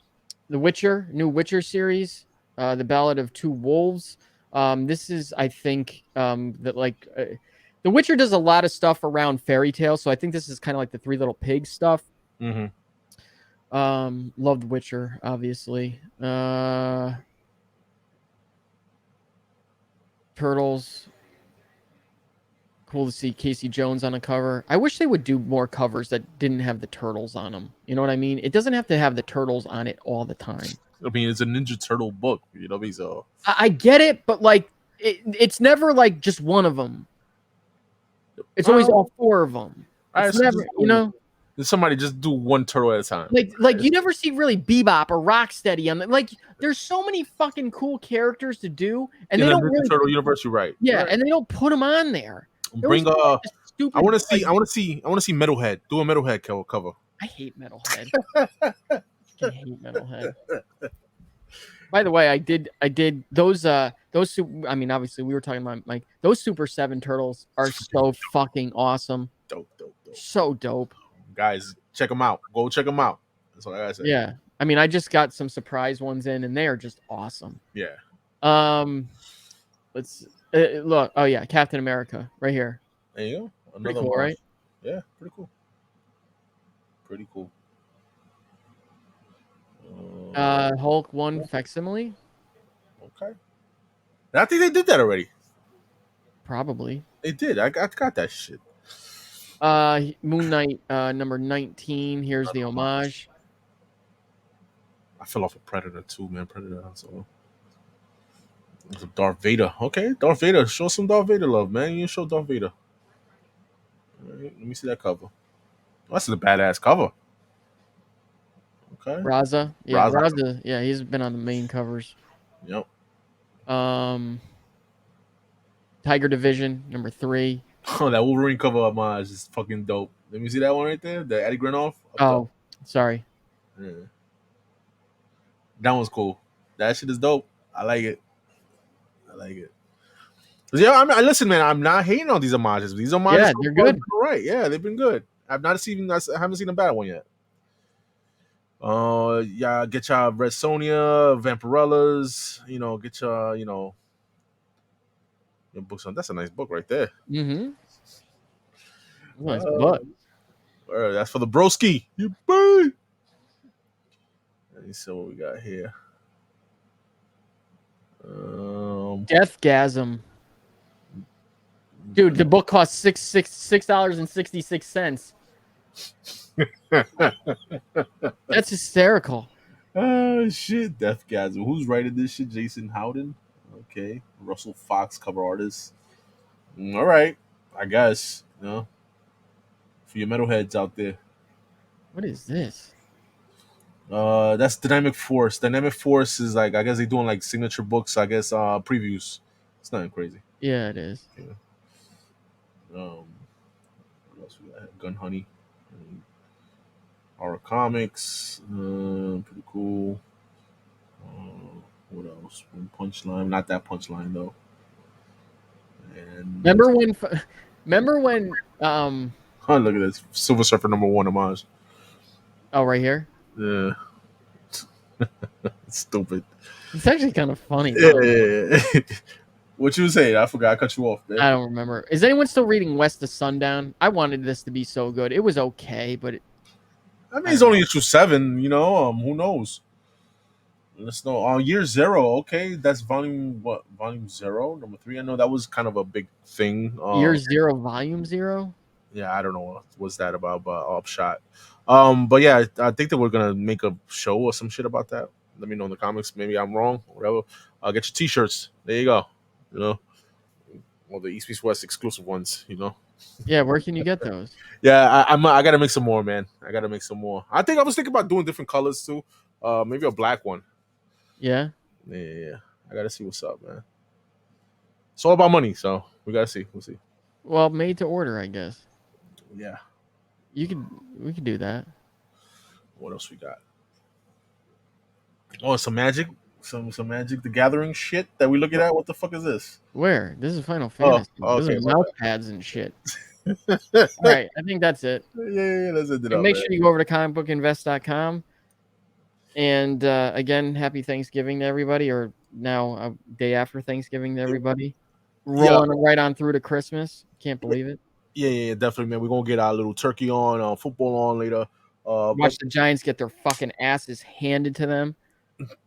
[SPEAKER 2] Witcher, new Witcher series, the Ballad of Two Wolves. This is, I think, that like The Witcher does a lot of stuff around fairy tales, so I think this is kind of like the Three Little Pigs stuff.
[SPEAKER 1] Mm-hmm.
[SPEAKER 2] Loved Witcher, obviously. Turtles. Cool to see Casey Jones on a cover. I wish they would do more covers that didn't have the turtles on them. You know what I mean? It doesn't have to have the turtles on it all the time.
[SPEAKER 1] I mean, it's a Ninja Turtle book, you know. So
[SPEAKER 2] I get it, but like it's never like just one of them. It's always all four of them. It's never, you know.
[SPEAKER 1] Somebody just do one turtle at a time.
[SPEAKER 2] Like you never see really Bebop or Rocksteady on the, like. There's so many fucking cool characters to do, and they don't really,
[SPEAKER 1] Turtle universe. You're right.
[SPEAKER 2] Yeah,
[SPEAKER 1] right.
[SPEAKER 2] And they don't put them on there.
[SPEAKER 1] Bring I want to see Metalhead. Do a Metalhead cover.
[SPEAKER 2] I hate Metalhead. I hate Metalhead. By the way, I did those I mean, obviously we were talking about Mike. Those Super 7 turtles are so fucking awesome.
[SPEAKER 1] Dope.
[SPEAKER 2] So dope.
[SPEAKER 1] Guys, check them out. Go check them out. That's what I gotta say.
[SPEAKER 2] Yeah. I mean, I just got some surprise ones in, and they are just awesome.
[SPEAKER 1] Yeah.
[SPEAKER 2] Let's look. Oh yeah, Captain America right here.
[SPEAKER 1] There you go.
[SPEAKER 2] Pretty cool, right?
[SPEAKER 1] Yeah, pretty cool. Pretty cool.
[SPEAKER 2] Hulk 1 facsimile.
[SPEAKER 1] Okay. I think they did that already.
[SPEAKER 2] Probably.
[SPEAKER 1] They did. I got that shit.
[SPEAKER 2] Moon Knight number 19. Here's the homage.
[SPEAKER 1] I fell off a Predator too, man. Predator. So it's a Darth Vader. Okay, Darth Vader. Show some Darth Vader love, man. You show Darth Vader. All right, let me see that cover. Oh, that's a badass cover. Okay.
[SPEAKER 2] Raza. Yeah, Raza. Yeah, he's been on the main covers.
[SPEAKER 1] Yep.
[SPEAKER 2] Tiger Division number 3.
[SPEAKER 1] Oh, that Wolverine cover homage is fucking dope. Let me see that one right there. The Eddie Grinoff.
[SPEAKER 2] Oh, sorry.
[SPEAKER 1] Yeah. That one's cool. That shit is dope. I like it. Yeah, I mean, listen, man. I'm not hating on these homages. These homages,
[SPEAKER 2] they're good.
[SPEAKER 1] Right? Yeah, they've been good. I haven't seen a bad one yet. Yeah, get y'all Red Sonja, Vampirellas. You know, get y'all, your books on. That's a nice book right there.
[SPEAKER 2] Mm-hmm. Nice book.
[SPEAKER 1] That's for the broski. You boy. Let me see what we got here.
[SPEAKER 2] Deathgasm. Dude, the book costs $6.66. That's hysterical.
[SPEAKER 1] Oh shit, Deathgasm. Who's writing this shit? Jason Howden. Okay, Russell Fox, cover artist. All right, I guess. For your metalheads out there.
[SPEAKER 2] What is this?
[SPEAKER 1] That's Dynamic Force. Dynamic Force is like, I guess they're doing like signature books. I guess previews. It's nothing crazy.
[SPEAKER 2] Yeah, it is.
[SPEAKER 1] Yeah. What else we got? Gun Honey. Horror Comics. Pretty cool. What else? Punchline. Not that Punchline though. And
[SPEAKER 2] remember when
[SPEAKER 1] oh, look at this. Silver Surfer number 1 homage.
[SPEAKER 2] Oh, right here?
[SPEAKER 1] Yeah. It's stupid.
[SPEAKER 2] It's actually kind of funny.
[SPEAKER 1] Yeah. What you were saying? I forgot. I cut you off, man.
[SPEAKER 2] I don't remember. Is anyone still reading West of Sundown? I wanted this to be so good. It was okay, but
[SPEAKER 1] it's only issue 7. Who knows? Let's know. Year 0. Okay, that's volume 0, number 3. I know that was kind of a big thing.
[SPEAKER 2] Year 0, volume 0.
[SPEAKER 1] Yeah, I don't know what's that about, but Upshot. But yeah, I think that we're gonna make a show or some shit about that. Let me know in the comments. Maybe I'm wrong. Whatever. Get your T-shirts. There you go. Well, the East Meets West exclusive ones.
[SPEAKER 2] Yeah, where can you get those?
[SPEAKER 1] Yeah, I gotta make some more, man. I gotta make some more. I think I was thinking about doing different colors too. Maybe a black one.
[SPEAKER 2] Yeah.
[SPEAKER 1] Yeah. I gotta see what's up, man. It's all about money, so we gotta see. We'll see.
[SPEAKER 2] Well, made to order, I guess.
[SPEAKER 1] Yeah.
[SPEAKER 2] We could do that.
[SPEAKER 1] What else we got? Oh, some Magic, some Magic the Gathering shit that we looking at. What the fuck is this?
[SPEAKER 2] Where? This is Final
[SPEAKER 1] Oh,
[SPEAKER 2] Fantasy. Those are
[SPEAKER 1] okay, my
[SPEAKER 2] mouse pads and shit.
[SPEAKER 1] bad.
[SPEAKER 2] All right, I think that's it.
[SPEAKER 1] Yeah, let's end it
[SPEAKER 2] And
[SPEAKER 1] up,
[SPEAKER 2] make
[SPEAKER 1] man.
[SPEAKER 2] sure you go over to comicbookinvest.com. And again, happy Thanksgiving to everybody, or now a day after Thanksgiving to everybody. Rolling right on through to Christmas. Can't believe it.
[SPEAKER 1] Yeah, definitely, man. We're gonna get our little turkey on, football on later.
[SPEAKER 2] Watch the Giants get their fucking asses handed to them.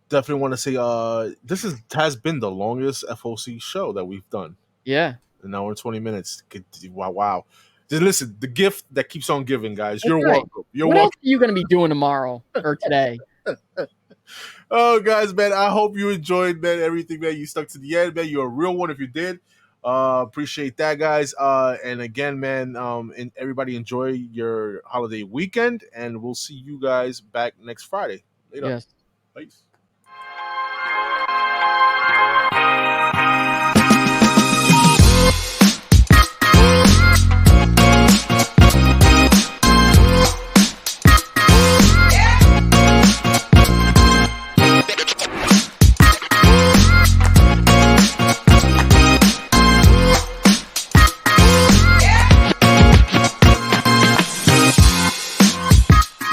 [SPEAKER 1] Definitely want to say, this has been the longest FOC show that we've done.
[SPEAKER 2] Yeah.
[SPEAKER 1] An hour and 20 minutes. Wow. Just listen, the gift that keeps on giving, guys.
[SPEAKER 2] That's
[SPEAKER 1] You're
[SPEAKER 2] right.
[SPEAKER 1] welcome. You're
[SPEAKER 2] what
[SPEAKER 1] welcome.
[SPEAKER 2] else are you going to be doing tomorrow or today?
[SPEAKER 1] Oh, guys, man, I hope you enjoyed, man, everything, man. You stuck to the end, man. You're a real one if you did. Appreciate that, guys. And again, man, and everybody enjoy your holiday weekend, and we'll see you guys back next Friday. Later.
[SPEAKER 2] Yes.
[SPEAKER 1] Peace.